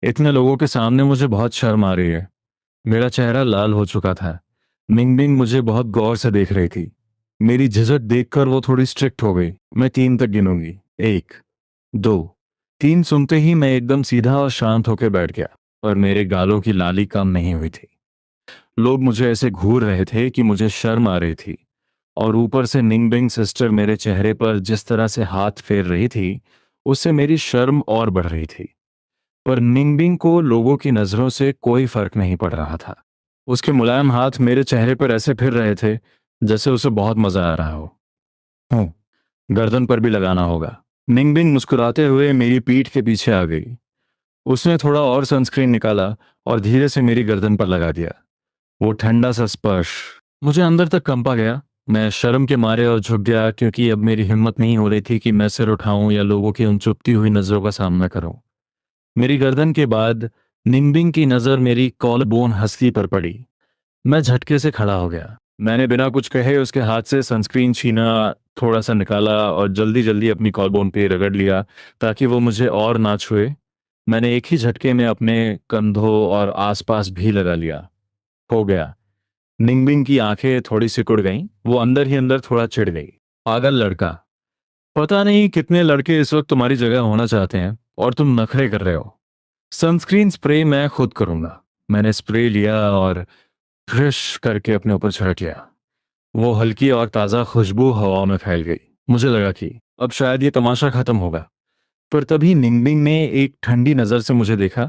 इतने लोगों के सामने मुझे बहुत शर्म आ रही है। मेरा चेहरा लाल हो चुका था। मिंगमिंग मुझे बहुत गौर से देख रही थी। मेरी झिझक देखकर वो थोड़ी स्ट्रिक्ट हो गई। मैं 3 तक गिनूंगी, 1, 2, 3 सुनते ही मैं एकदम सीधा और शांत होकर बैठ गया। और मेरे गालों की लाली कम नहीं हुई थी। लोग मुझे ऐसे घूर रहे थे कि मुझे शर्म आ रही थी। और ऊपर से निंगबिंग सिस्टर मेरे चेहरे पर जिस तरह से हाथ फेर रही थी, उससे मेरी शर्म और बढ़ रही थी। पर निंगबिंग को लोगों की नजरों से कोई फर्क नहीं पड़ रहा था। उसके मुलायम हाथ मेरे चेहरे पर ऐसे फिर रहे थे जैसे उसे बहुत मजा आ रहा हो। हूँ, गर्दन पर भी लगाना होगा। निंगबिंग मुस्कुराते हुए मेरी पीठ के पीछे आ गई। उसने थोड़ा और सनस्क्रीन निकाला और धीरे से मेरी गर्दन पर लगा दिया। वो ठंडा सा स्पर्श मुझे अंदर तक कंपा गया। मैं शर्म के मारे और झुक गया, क्योंकि अब मेरी हिम्मत नहीं हो रही थी कि मैं सिर उठाऊं या लोगों की उन चुभती हुई नजरों का सामना करूं। मेरी गर्दन के बाद निंगबिंग की नजर मेरी कॉलर बोन हंसली पर पड़ी। मैं झटके से खड़ा हो गया। मैंने बिना कुछ कहे उसके हाथ से सनस्क्रीन छीना, थोड़ा सा निकाला और जल्दी जल्दी अपनी कॉलबोन पे रगड़ लिया ताकि वो मुझे और ना छुए। मैंने एक ही झटके में अपने कंधों और आसपास भी लगा लिया। हो गया। निंगबिंग की आंखें थोड़ी सिकुड़ गईं। वो अंदर ही अंदर थोड़ा चिढ़ गई। पागल लड़का, पता नहीं कितने लड़के इस वक्त तुम्हारी जगह होना चाहते हैं और तुम नखरे कर रहे हो। सनस्क्रीन स्प्रे मैं खुद करूंगा। मैंने स्प्रे लिया और फ्रिश करके अपने ऊपर छिड़क लिया। वो हल्की और ताज़ा खुशबू हवा में फैल गई। मुझे लगा कि अब शायद ये तमाशा खत्म होगा। पर तभी निंगबिंग ने एक ठंडी नज़र से मुझे देखा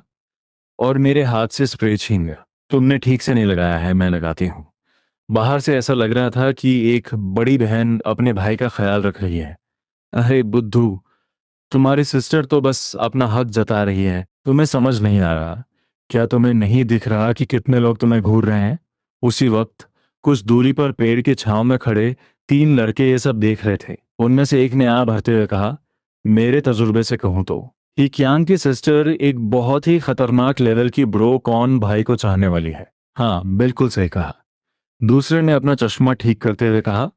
और मेरे हाथ से स्प्रे छीन गया। तुमने ठीक से नहीं लगाया है, मैं लगाती हूँ। बाहर से ऐसा लग रहा था कि एक बड़ी बहन अपने भाई का ख्याल रख रही है। अरे बुद्धू, तुम्हारी सिस्टर तो बस अपना हक जता रही है। तुम्हें समझ नहीं आ रहा? क्या तुम्हें नहीं दिख रहा कि कितने लोग तुम्हें घूर रहे हैं? उसी वक्त कुछ दूरी पर पेड़ की छांव में खड़े 3 लड़के ये सब देख रहे थे। उनमें से एक ने आ भरते हुए कहा, मेरे तजुर्बे से कहूं तो ही क्यांग की सिस्टर एक बहुत ही खतरनाक लेवल की ब्रो कॉन भाई को चाहने वाली है। हाँ, बिल्कुल सही कहा। दूसरे ने अपना चश्मा ठीक करते हुए कहा,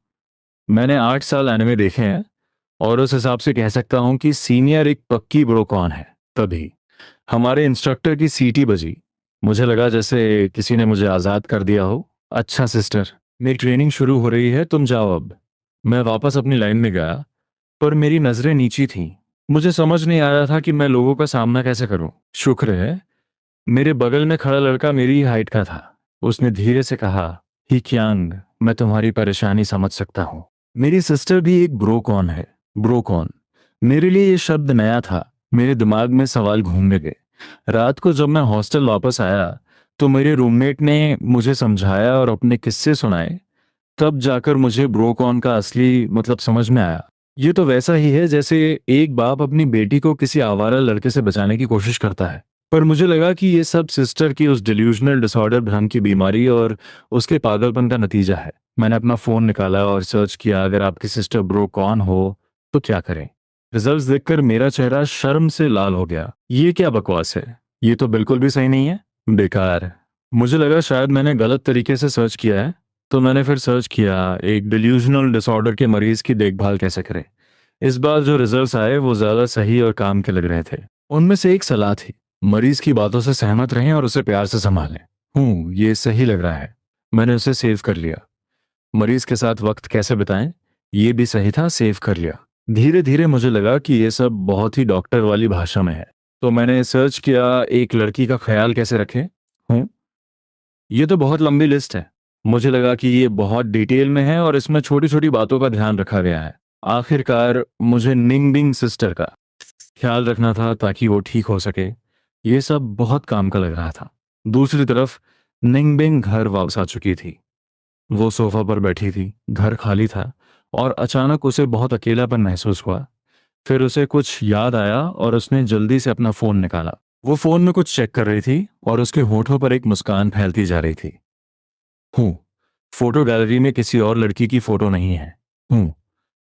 मैंने 8 साल एनिमे देखे हैं और उस हिसाब से कह सकता हूं कि सीनियर एक पक्की ब्रो कौन है। तभी हमारे इंस्ट्रक्टर की सीटी बजी। मुझे लगा जैसे किसी ने मुझे आज़ाद कर दिया हो। अच्छा सिस्टर, मेरी ट्रेनिंग शुरू हो रही है, तुम जाओ अब। मैं वापस अपनी लाइन में गया, पर मेरी नजरें नीची थीं। मुझे समझ नहीं आ रहा था कि मैं लोगों का सामना कैसे करूं। शुक्र है मेरे बगल में खड़ा लड़का मेरी ही हाइट का था। उसने धीरे से कहा, ही क्यांग, मैं तुम्हारी परेशानी समझ सकता हूँ। मेरी सिस्टर भी एक ब्रोकॉन है। ब्रोकॉन, मेरे लिए ये शब्द नया था। मेरे दिमाग में सवाल घूमने गए। रात को जब मैं हॉस्टल वापस आया तो मेरे रूममेट ने मुझे समझाया और अपने किस्से सुनाए। तब जाकर मुझे ब्रोकॉन का असली मतलब समझ में आया। ये तो वैसा ही है जैसे एक बाप अपनी बेटी को किसी आवारा लड़के से बचाने की कोशिश करता है। पर मुझे लगा कि ये सब सिस्टर की उस डिल्यूजनल डिसऑर्डर भ्रम की बीमारी और उसके पागलपन का नतीजा है। मैंने अपना फोन निकाला और सर्च किया, अगर आपकी सिस्टर ब्रो कौन हो तो क्या करें। रिजल्ट्स देखकर मेरा चेहरा शर्म से लाल हो गया। ये क्या बकवास है, ये तो बिल्कुल भी सही नहीं है। बेकार। मुझे लगा शायद मैंने गलत तरीके से सर्च किया है। तो मैंने फिर सर्च किया, एक डिल्यूजनल डिसऑर्डर के मरीज की देखभाल कैसे करें। इस बार जो रिजल्ट्स आए वो ज़्यादा सही और काम के लग रहे थे। उनमें से एक सलाह थी, मरीज की बातों से सहमत रहें और उसे प्यार से संभालें। ये सही लग रहा है। मैंने उसे सेव कर लिया। मरीज के साथ वक्त कैसे बिताएं, ये भी सही था, सेव कर लिया। धीरे धीरे मुझे लगा कि ये सब बहुत ही डॉक्टर वाली भाषा में है। तो मैंने सर्च किया, एक लड़की का ख्याल कैसे रखें। हूँ। ये तो बहुत लंबी लिस्ट है। मुझे लगा कि ये बहुत डिटेल में है और इसमें छोटी छोटी बातों का ध्यान रखा गया है। आखिरकार मुझे निंगबिंग सिस्टर का ख्याल रखना था ताकि वो ठीक हो सके। ये सब बहुत काम का लग रहा था। दूसरी तरफ निंगबिंग घर वापस आ चुकी थी। वो सोफा पर बैठी थी, घर खाली था, और अचानक उसे बहुत अकेलापन महसूस हुआ। फिर उसे कुछ याद आया और उसने जल्दी से अपना फोन निकाला। वो फोन में कुछ चेक कर रही थी और उसके होठों पर एक मुस्कान फैलती जा रही थी। हूँ। फोटो गैलरी में किसी और लड़की की फोटो नहीं है। हूँ।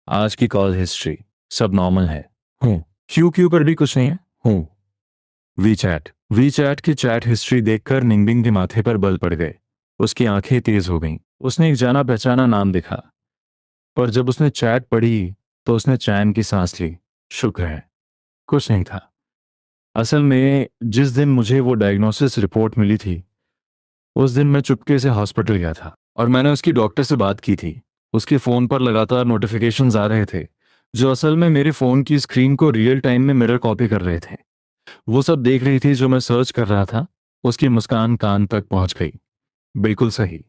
आज की कॉल हिस्ट्री सब नॉर्मल है। हूँ। क्यू क्यू पर भी कुछ नहीं है। हूँ। वी चैट की चैट हिस्ट्री देखकर निंगबिंग के माथे पर बल पड़ गए। उसकी आंखें तेज हो गईं। उसने एक जाना पहचाना नाम देखा, पर जब उसने चैट पढ़ी तो उसने चैन की सांस ली। शुक्र है कुछ नहीं था। असल में जिस दिन मुझे वो डायग्नोसिस रिपोर्ट मिली थी, उस दिन मैं चुपके से हॉस्पिटल गया था और मैंने उसकी डॉक्टर से बात की थी। उसके फ़ोन पर लगातार नोटिफिकेशंस आ रहे थे, जो असल में मेरे फ़ोन की स्क्रीन को रियल टाइम में मिरर कॉपी कर रहे थे। वो सब देख रही थी जो मैं सर्च कर रहा था। उसकी मुस्कान कान तक पहुंच गई। बिल्कुल सही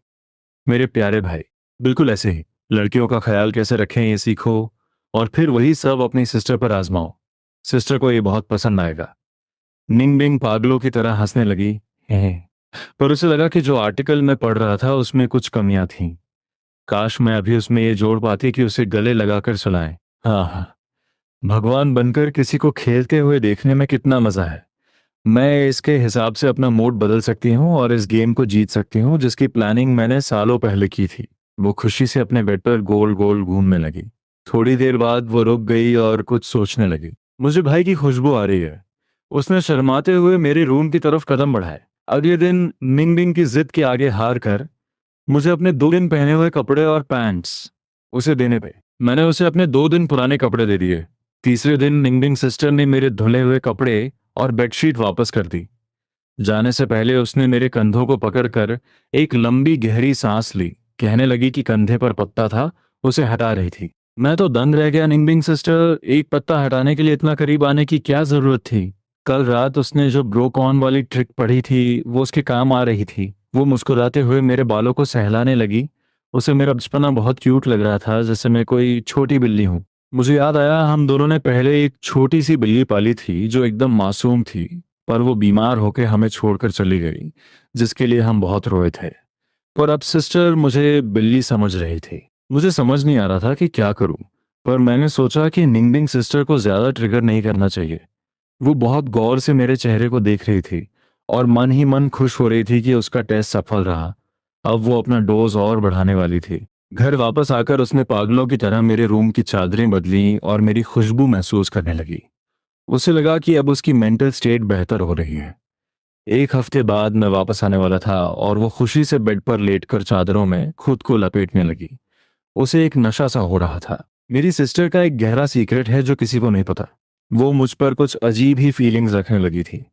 मेरे प्यारे भाई, बिल्कुल ऐसे ही। लड़कियों का ख्याल कैसे रखें ये सीखो, और फिर वही सब अपनी सिस्टर पर आजमाओ। सिस्टर को ये बहुत पसंद आएगा। निंग बिंग पागलों की तरह हंसने लगी। "हे।" पर उसे लगा कि जो आर्टिकल मैं पढ़ रहा था उसमें कुछ कमियां थीं। काश मैं अभी उसमें ये जोड़ पाती कि उसे गले लगाकर सुलाएं। हाँ हाँ, भगवान बनकर किसी को खेलते हुए देखने में कितना मजा है। मैं इसके हिसाब से अपना मूड बदल सकती हूँ और इस गेम को जीत सकती हूँ जिसकी प्लानिंग मैंने सालों पहले की थी। वो खुशी से अपने बेड पर गोल गोल घूमने लगी। थोड़ी देर बाद वो रुक गई और कुछ सोचने लगी। मुझे भाई की खुशबू आ रही है। उसने शर्माते हुए मेरे रूम की तरफ कदम बढ़ाए। अगले दिन मिंगबिंग की जिद के आगे हार कर मुझे अपने 2 दिन पहने हुए कपड़े और पैंट्स उसे देने पे मैंने उसे अपने 2 दिन पुराने कपड़े दे दिए। तीसरे दिन निंगबिंग सिस्टर ने मेरे धुले हुए कपड़े और बेडशीट वापस कर दी। जाने से पहले उसने मेरे कंधों को पकड़कर एक लंबी गहरी सांस ली। कहने लगी कि कंधे पर पत्ता था, उसे हटा रही थी। मैं तो दंग रह गया। निंगबिंग सिस्टर, एक पत्ता हटाने के लिए इतना करीब आने की क्या जरूरत थी? कल रात उसने जो ब्रोकॉन वाली ट्रिक पढ़ी थी वो उसके काम आ रही थी। वो मुस्कुराते हुए मेरे बालों को सहलाने लगी। उसे मेरा बचपना बहुत क्यूट लग रहा था, जैसे मैं कोई छोटी बिल्ली हूँ। मुझे याद आया हम दोनों ने पहले एक छोटी सी बिल्ली पाली थी जो एकदम मासूम थी, पर वो बीमार होकर हमें छोड़कर चली गई, जिसके लिए हम बहुत रोए थे। पर अब सिस्टर मुझे बिल्ली समझ रही थी। मुझे समझ नहीं आ रहा था कि क्या करूं, पर मैंने सोचा कि निंगबिंग सिस्टर को ज्यादा ट्रिगर नहीं करना चाहिए। वो बहुत गौर से मेरे चेहरे को देख रही थी और मन ही मन खुश हो रही थी कि उसका टेस्ट सफल रहा। अब वो अपना डोज और बढ़ाने वाली थी। घर वापस आकर उसने पागलों की तरह मेरे रूम की चादरें बदली और मेरी खुशबू महसूस करने लगी। उसे लगा कि अब उसकी मेंटल स्टेट बेहतर हो रही है। 1 हफ्ते बाद मैं वापस आने वाला था और वो खुशी से बेड पर लेटकर चादरों में खुद को लपेटने लगी। उसे एक नशा सा हो रहा था। मेरी सिस्टर का एक गहरा सीक्रेट है जो किसी को नहीं पता। वो मुझ पर कुछ अजीब ही फीलिंग्स रखने लगी थी।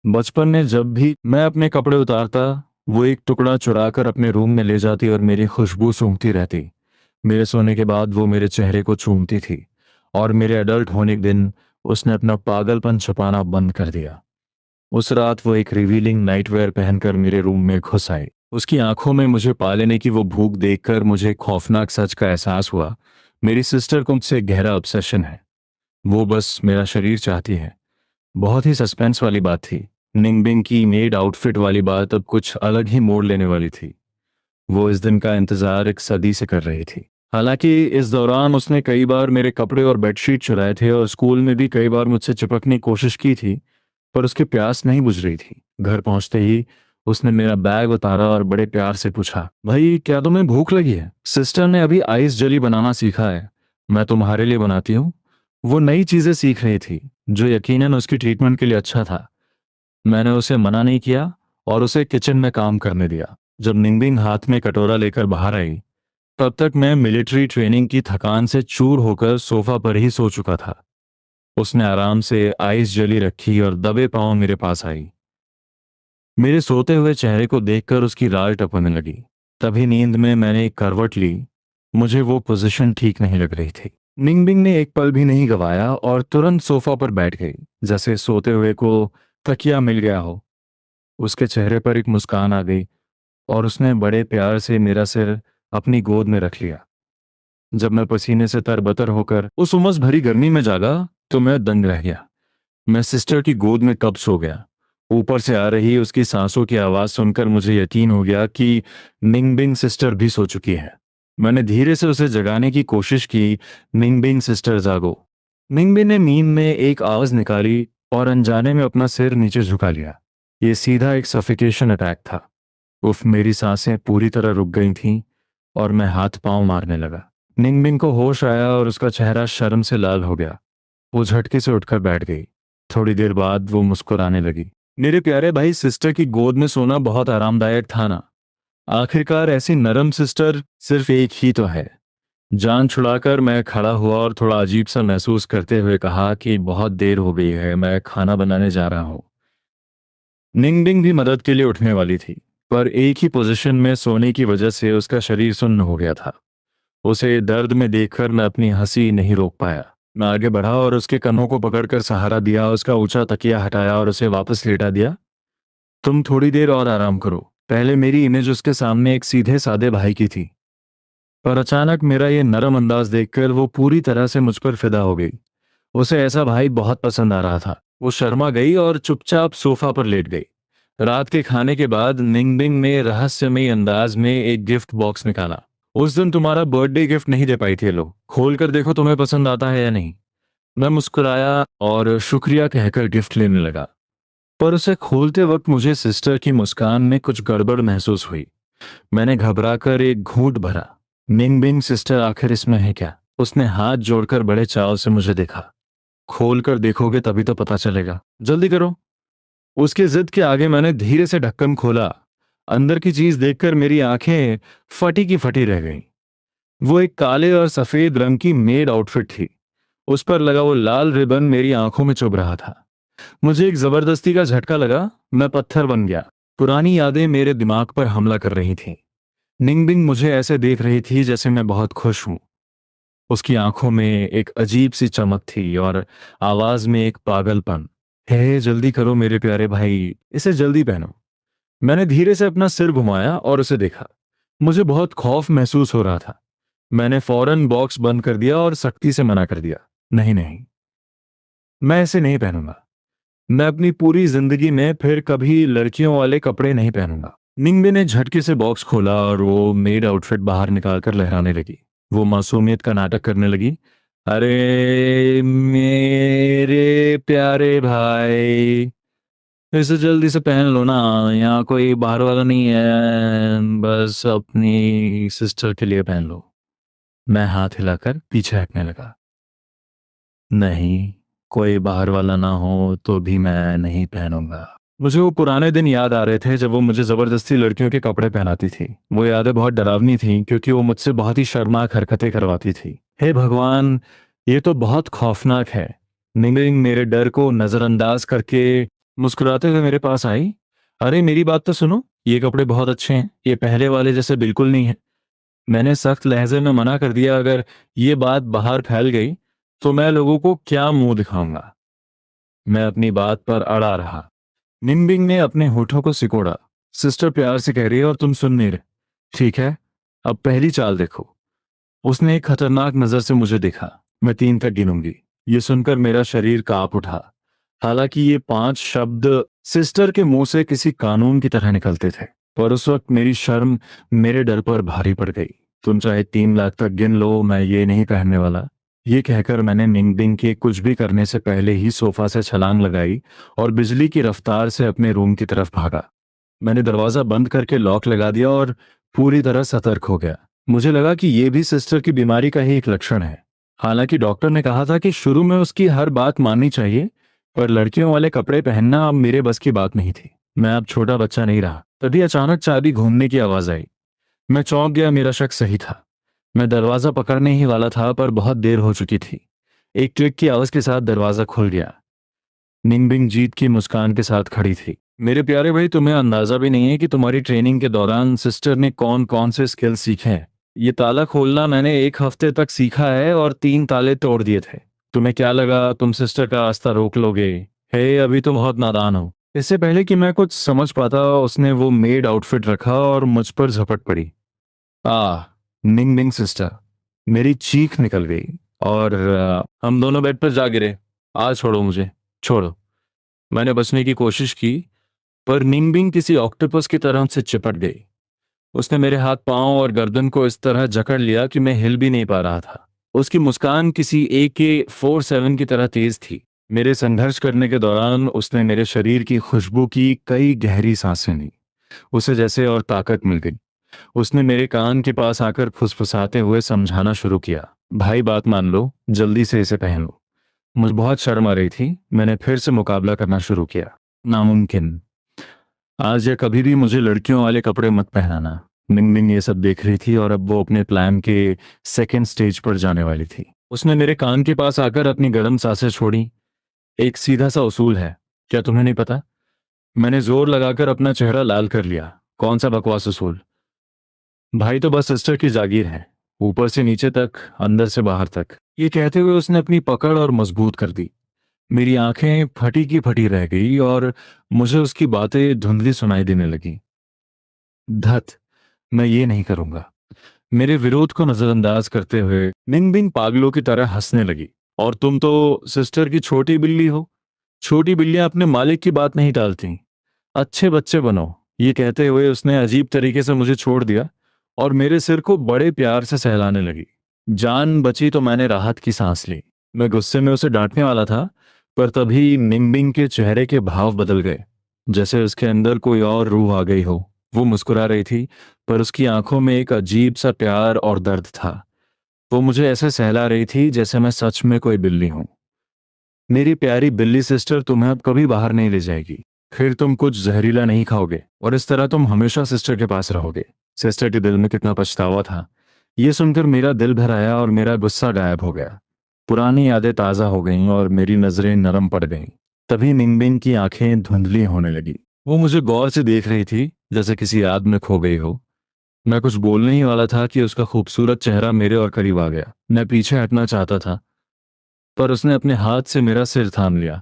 बचपन में जब भी मैं अपने कपड़े उतारता, वो एक टुकड़ा चुराकर अपने रूम में ले जाती और मेरी खुशबू सूंघती रहती। मेरे सोने के बाद वो मेरे चेहरे को चूमती थी, और मेरे अडल्ट होने के दिन उसने अपना पागलपन छुपाना बंद कर दिया। उस रात वो एक रिवीलिंग नाइटवेयर पहनकर मेरे रूम में घुस आई। उसकी आंखों में मुझे पा लेने की वो भूख देखकर मुझे खौफनाक सच का एहसास हुआ। मेरी सिस्टर को मुझसे गहरा ऑब्सेशन है। वो बस मेरा शरीर चाहती है। बहुत ही सस्पेंस वाली बात थी। निंगबिंग की मेड आउटफिट वाली बात अब कुछ अलग ही मोड़ लेने वाली थी। वो इस दिन का इंतजार एक सदी से कर रही थी। हालांकि इस दौरान उसने कई बार मेरे कपड़े और बेडशीट चुराए थे और स्कूल में भी कई बार मुझसे चिपकने की कोशिश की थी, पर उसकी प्यास नहीं बुझ रही थी। घर पहुंचते ही उसने मेरा बैग उतारा और बड़े प्यार से पूछा, भाई क्या तुम्हें भूख लगी है? सिस्टर ने अभी आइस जेली बनाना सीखा है, मैं तुम्हारे लिए बनाती हूँ। वो नई चीजें सीख रही थी, जो यकीनन उसकी ट्रीटमेंट के लिए अच्छा था। मैंने उसे मना नहीं किया और उसे किचन में काम करने दिया। जब निंगबिंग हाथ में कटोरा लेकर बाहर आई, तब तक मैं मिलिट्री ट्रेनिंग की थकान से चूर होकर सोफा पर ही सो चुका था। उसने आराम से आइस जली रखी और दबे पांव मेरे पास आई। मेरे सोते हुए चेहरे को देखकर उसकी राल टपकने लगी। तभी नींद में मैंने एक करवट ली। मुझे वो पोजीशन ठीक नहीं लग रही थी। निंगबिंग ने एक पल भी नहीं गवाया और तुरंत सोफा पर बैठ गई, जैसे सोते हुए को तकिया मिल गया हो। उसके चेहरे पर एक मुस्कान आ गई और उसने बड़े प्यार से मेरा सिर अपनी गोद में रख लिया। जब मैं पसीने से तरबतर होकर उस उमस भरी गर्मी में जागा तो मैं दंग रह गया। मैं सिस्टर की गोद में कब सो गया। ऊपर से आ रही उसकी सांसों की आवाज सुनकर मुझे यकीन हो गया कि निंगबिंग सिस्टर भी सो चुकी है। मैंने धीरे से उसे जगाने की कोशिश की। निंगबिंग सिस्टर जागो। निंगबिंग ने नींद में एक आवाज निकाली और अनजाने में अपना सिर नीचे झुका लिया। ये सीधा एक सफिकेशन अटैक था। उफ, मेरी सांसें पूरी तरह रुक गई थीं और मैं हाथ पांव मारने लगा। निंगबिंग को होश आया और उसका चेहरा शर्म से लाल हो गया। वो झटके से उठकर बैठ गई। थोड़ी देर बाद वो मुस्कुराने लगी। मेरे प्यारे भाई, सिस्टर की गोद में सोना बहुत आरामदायक था ना। आखिरकार ऐसी नरम सिस्टर सिर्फ एक ही तो है। जान छुड़ाकर मैं खड़ा हुआ और थोड़ा अजीब सा महसूस करते हुए कहा कि बहुत देर हो गई है, मैं खाना बनाने जा रहा हूँ। निंगबिंग भी मदद के लिए उठने वाली थी, पर एक ही पोजीशन में सोने की वजह से उसका शरीर सुन्न हो गया था। उसे दर्द में देखकर मैं अपनी हंसी नहीं रोक पाया। मैं आगे बढ़ा और उसके कन्नों को पकड़कर सहारा दिया, उसका ऊंचा तकिया हटाया और उसे वापस लेटा दिया। तुम थोड़ी देर और आराम करो। पहले मेरी इमेज उसके सामने एक सीधे सादे भाई की थी, पर अचानक मेरा ये नरम अंदाज देखकर वो पूरी तरह से मुझ पर फिदा हो गई। उसे ऐसा भाई बहुत पसंद आ रहा था। वो शर्मा गई और चुपचाप सोफा पर लेट गई। रात के खाने के बाद निंगबिंग ने रहस्यमयी अंदाज में एक गिफ्ट बॉक्स निकाला। उस दिन तुम्हारा बर्थडे गिफ्ट नहीं दे पाई थी, लो खोल कर देखो तुम्हें पसंद आता है या नहीं। मैं मुस्कुराया और शुक्रिया कहकर गिफ्ट लेने लगा, पर उसे खोलते वक्त मुझे सिस्टर की मुस्कान में कुछ गड़बड़ महसूस हुई। मैंने घबराकर एक घूंट भरा। निंगबिंग सिस्टर, आखिर इसमें है क्या? उसने हाथ जोड़कर बड़े चाव से मुझे देखा। खोल कर देखोगे तभी तो पता चलेगा, जल्दी करो। उसकी जिद के आगे मैंने धीरे से ढक्कन खोला। अंदर की चीज देखकर मेरी आंखें फटी की फटी रह गईं। वो एक काले और सफेद रंग की मेड आउटफिट थी। उस पर लगा वो लाल रिबन मेरी आंखों में चुभ रहा था। मुझे एक जबरदस्ती का झटका लगा। मैं पत्थर बन गया। पुरानी यादें मेरे दिमाग पर हमला कर रही थीं। निंगबिंग मुझे ऐसे देख रही थी जैसे मैं बहुत खुश हूं। उसकी आंखों में एक अजीब सी चमक थी और आवाज में एक पागलपन। हे जल्दी करो मेरे प्यारे भाई, इसे जल्दी पहनो। मैंने धीरे से अपना सिर घुमाया और उसे देखा। मुझे बहुत खौफ महसूस हो रहा था। मैंने फौरन बॉक्स बंद कर दिया और सख्ती से मना कर दिया, नहीं नहीं, मैं इसे नहीं पहनूंगा। मैं अपनी पूरी जिंदगी में फिर कभी लड़कियों वाले कपड़े नहीं पहनूंगा। निंगबे ने झटके से बॉक्स खोला और वो मेड आउटफिट बाहर निकालकर लहराने लगी। वो मासूमियत का नाटक करने लगी। अरे मेरे प्यारे भाई, इसे जल्दी से पहन लो ना। यहाँ कोई बाहर वाला नहीं है, बस अपनी सिस्टर के लिए पहन लो। मैं हाथ हिलाकर पीछे हटने लगा। नहीं, कोई बाहर वाला ना हो तो भी मैं नहीं पहनूंगा। मुझे वो पुराने दिन याद आ रहे थे जब वो मुझे जबरदस्ती लड़कियों के कपड़े पहनाती थी। वो यादें बहुत डरावनी थीं क्योंकि वो मुझसे बहुत ही शर्मनाक हरकतें करवाती थी। हे भगवान, ये तो बहुत खौफनाक है। निंगलिंग मेरे डर को नजरअंदाज करके मुस्कुराते हुए मेरे पास आई। अरे मेरी बात तो सुनो, ये कपड़े बहुत अच्छे हैं, ये पहले वाले जैसे बिल्कुल नहीं है। मैंने सख्त लहजे में मना कर दिया, अगर ये बात बाहर फैल गई तो मैं लोगों को क्या मुंह दिखाऊंगा। मैं अपनी बात पर अड़ा रहा। निम्बिंग ने अपने होठों को सिकोड़ा। सिस्टर प्यार से कह रही है और तुम सुन नहीं रहे। ठीक है, अब पहली चाल देखो। उसने एक खतरनाक नजर से मुझे देखा। मैं 3 तक गिनूंगी। ये सुनकर मेरा शरीर कांप उठा। हालांकि ये 5 शब्द सिस्टर के मुंह से किसी कानून की तरह निकलते थे, पर उस वक्त मेरी शर्म मेरे डर पर भारी पड़ गई। तुम चाहे 3 लाख तक गिन लो, मैं ये नहीं कहने वाला। ये कहकर मैंने निंगबिंग के कुछ भी करने से पहले ही सोफा से छलांग लगाई और बिजली की रफ्तार से अपने रूम की तरफ भागा। मैंने दरवाजा बंद करके लॉक लगा दिया और पूरी तरह सतर्क हो गया। मुझे लगा कि यह भी सिस्टर की बीमारी का ही एक लक्षण है। हालांकि डॉक्टर ने कहा था कि शुरू में उसकी हर बात माननी चाहिए, पर लड़कियों वाले कपड़े पहनना अब मेरे बस की बात नहीं थी। मैं अब छोटा बच्चा नहीं रहा। तभी अचानक चाबी घूमने की आवाज आई। मैं चौंक गया। मेरा शक सही था। मैं दरवाजा पकड़ने ही वाला था, पर बहुत देर हो चुकी थी। एक क्लिक की आवाज के साथ दरवाजा खुल गया। निंगबिंग जीत की मुस्कान के साथ खड़ी थी। मेरे प्यारे भाई, तुम्हें अंदाजा भी नहीं है कि तुम्हारी ट्रेनिंग के दौरान सिस्टर ने कौन कौन से स्किल सीखे हैं। ये ताला खोलना मैंने 1 हफ्ते तक सीखा है और 3 ताले तोड़ दिए थे। तुम्हें क्या लगा तुम सिस्टर का रास्ता रोक लोगे? हे, अभी तुम बहुत नादान हो। इससे पहले कि मैं कुछ समझ पाता उसने वो मेड आउटफिट रखा और मुझ पर झपट पड़ी। आ, निंग निंग सिस्टर। मेरी चीख निकल गई और हम दोनों बेड पर जा गिरे। आज छोड़ो मुझे, छोड़ो। मैंने बचने की कोशिश की, पर निंगबिंग किसी ऑक्टोपस की तरह से चिपट गई। उसने मेरे हाथ पांव और गर्दन को इस तरह जकड़ लिया कि मैं हिल भी नहीं पा रहा था। उसकी मुस्कान किसी AK-47 की तरह तेज थी। मेरे संघर्ष करने के दौरान उसने मेरे शरीर की खुशबू की कई गहरी सांसें ली। उसे जैसे और ताकत मिल गई। उसने मेरे कान के पास आकर फुसफुसाते हुए समझाना शुरू किया, भाई बात मान लो, जल्दी से इसे पहन लो। मुझे बहुत शर्म आ रही थी। मैंने फिर से मुकाबला करना शुरू किया। नामुमकिन। आज या कभी भी मुझे लड़कियों वाले कपड़े मत पहनाना। निंगनिंग ये सब देख रही थी और अब वो अपने प्लान के सेकेंड स्टेज पर जाने वाली थी। उसने मेरे कान के पास आकर अपनी गर्म सांसें छोड़ी। एक सीधा सा उसूल है, क्या तुम्हें नहीं पता? मैंने जोर लगाकर अपना चेहरा लाल कर लिया। कौन सा बकवास उसूल? भाई तो बस सिस्टर की जागीर है, ऊपर से नीचे तक, अंदर से बाहर तक। ये कहते हुए उसने अपनी पकड़ और मजबूत कर दी। मेरी आंखें फटी की फटी रह गई और मुझे उसकी बातें धुंधली सुनाई देने लगी। धत, मैं ये नहीं करूंगा। मेरे विरोध को नजरअंदाज करते हुए निंगबिंग पागलों की तरह हंसने लगी। और तुम तो सिस्टर की छोटी बिल्ली हो। छोटी बिल्लियां अपने मालिक की बात नहीं टालती। अच्छे बच्चे बनो। ये कहते हुए उसने अजीब तरीके से मुझे छोड़ दिया और मेरे सिर को बड़े प्यार से सहलाने लगी। जान बची तो मैंने राहत की सांस ली। मैं गुस्से में उसे डांटने वाला था, पर तभी निंगबिंग के चेहरे के भाव बदल गए, जैसे उसके अंदर कोई और रूह आ गई हो। वो मुस्कुरा रही थी, पर उसकी आंखों में एक अजीब सा प्यार और दर्द था। वो मुझे ऐसे सहला रही थी जैसे मैं सच में कोई बिल्ली हूं। मेरी प्यारी बिल्ली सिस्टर तुम्हें अब कभी बाहर नहीं ले जाएगी। फिर तुम कुछ जहरीला नहीं खाओगे और इस तरह तुम हमेशा सिस्टर के पास रहोगे। सिस्टर के दिल में कितना पछतावा था। ये सुनकर मेरा दिल भर आया और मेरा गुस्सा गायब हो गया। पुरानी यादें ताज़ा हो गईं और मेरी नजरें नरम पड़ गईं। तभी निंगबिंग की आंखें धुंधली होने लगी। वो मुझे गौर से देख रही थी, जैसे किसी याद में खो गई हो। मैं कुछ बोलने ही वाला था कि उसका खूबसूरत चेहरा मेरे और करीब आ गया। मैं पीछे हटना चाहता था, पर उसने अपने हाथ से मेरा सिर थाम लिया।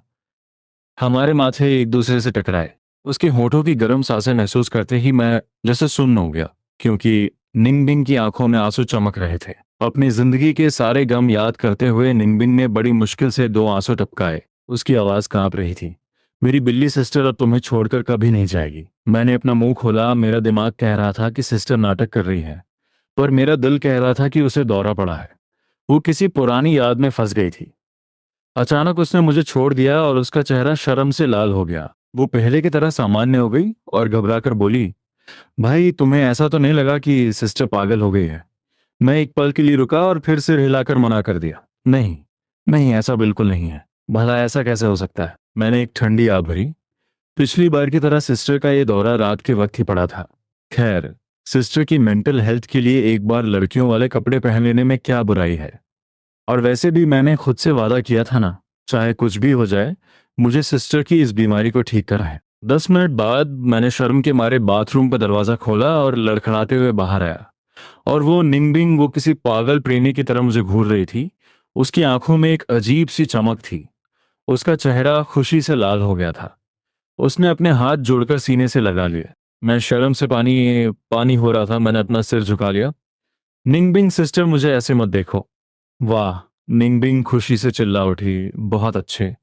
हमारे माथे एक दूसरे से टकराए। उसके होठों की गर्म सांसें महसूस करते ही मैं जैसे सुन्न हो गया, क्योंकि निंगबिंग की आंखों में आंसू चमक रहे थे। अपनी जिंदगी के सारे गम याद करते हुए निंगबिंग ने बड़ी मुश्किल से 2 आंसू टपकाए। उसकी आवाज कांप रही थी। मेरी बिल्ली सिस्टर अब तुम्हें छोड़कर कभी नहीं जाएगी। मैंने अपना मुंह खोला। मेरा दिमाग कह रहा था कि सिस्टर नाटक कर रही है, पर मेरा दिल कह रहा था कि उसे दौरा पड़ा है। वो किसी पुरानी याद में फंस गई थी। अचानक उसने मुझे छोड़ दिया और उसका चेहरा शर्म से लाल हो गया। वो पहले की तरह सामान्य हो गई और घबराकर बोली, भाई तुम्हें ऐसा तो नहीं लगा कि सिस्टर पागल हो गई है? मैं एक पल के लिए रुका और फिर सिर हिलाकर मना कर दिया, नहीं, नहीं, ऐसा बिल्कुल नहीं है। भला ऐसा कैसे हो सकता है? मैंने एक ठंडी आह भरी। पिछली बार की तरह सिस्टर का ये दौरा रात के वक्त ही पड़ा था। खैर, सिस्टर की मेंटल हेल्थ के लिए एक बार लड़कियों वाले कपड़े पहन लेने में क्या बुराई है? और वैसे भी मैंने खुद से वादा किया था ना, चाहे कुछ भी हो जाए, मुझे सिस्टर की इस बीमारी को ठीक करना है। 10 मिनट बाद मैंने शर्म के मारे बाथरूम का दरवाजा खोला और लड़खड़ाते हुए बाहर आया। और वो निंगबिंग वो किसी पागल प्रेमी की तरह मुझे घूर रही थी। उसकी आंखों में एक अजीब सी चमक थी। उसका चेहरा खुशी से लाल हो गया था। उसने अपने हाथ जोड़कर सीने से लगा लिए। मैं शर्म से पानी पानी हो रहा था। मैंने अपना सिर झुका लिया। निंगबिंग सिस्टर, मुझे ऐसे मत देखो। वाह! निंगबिंग खुशी से चिल्ला उठी, बहुत अच्छे,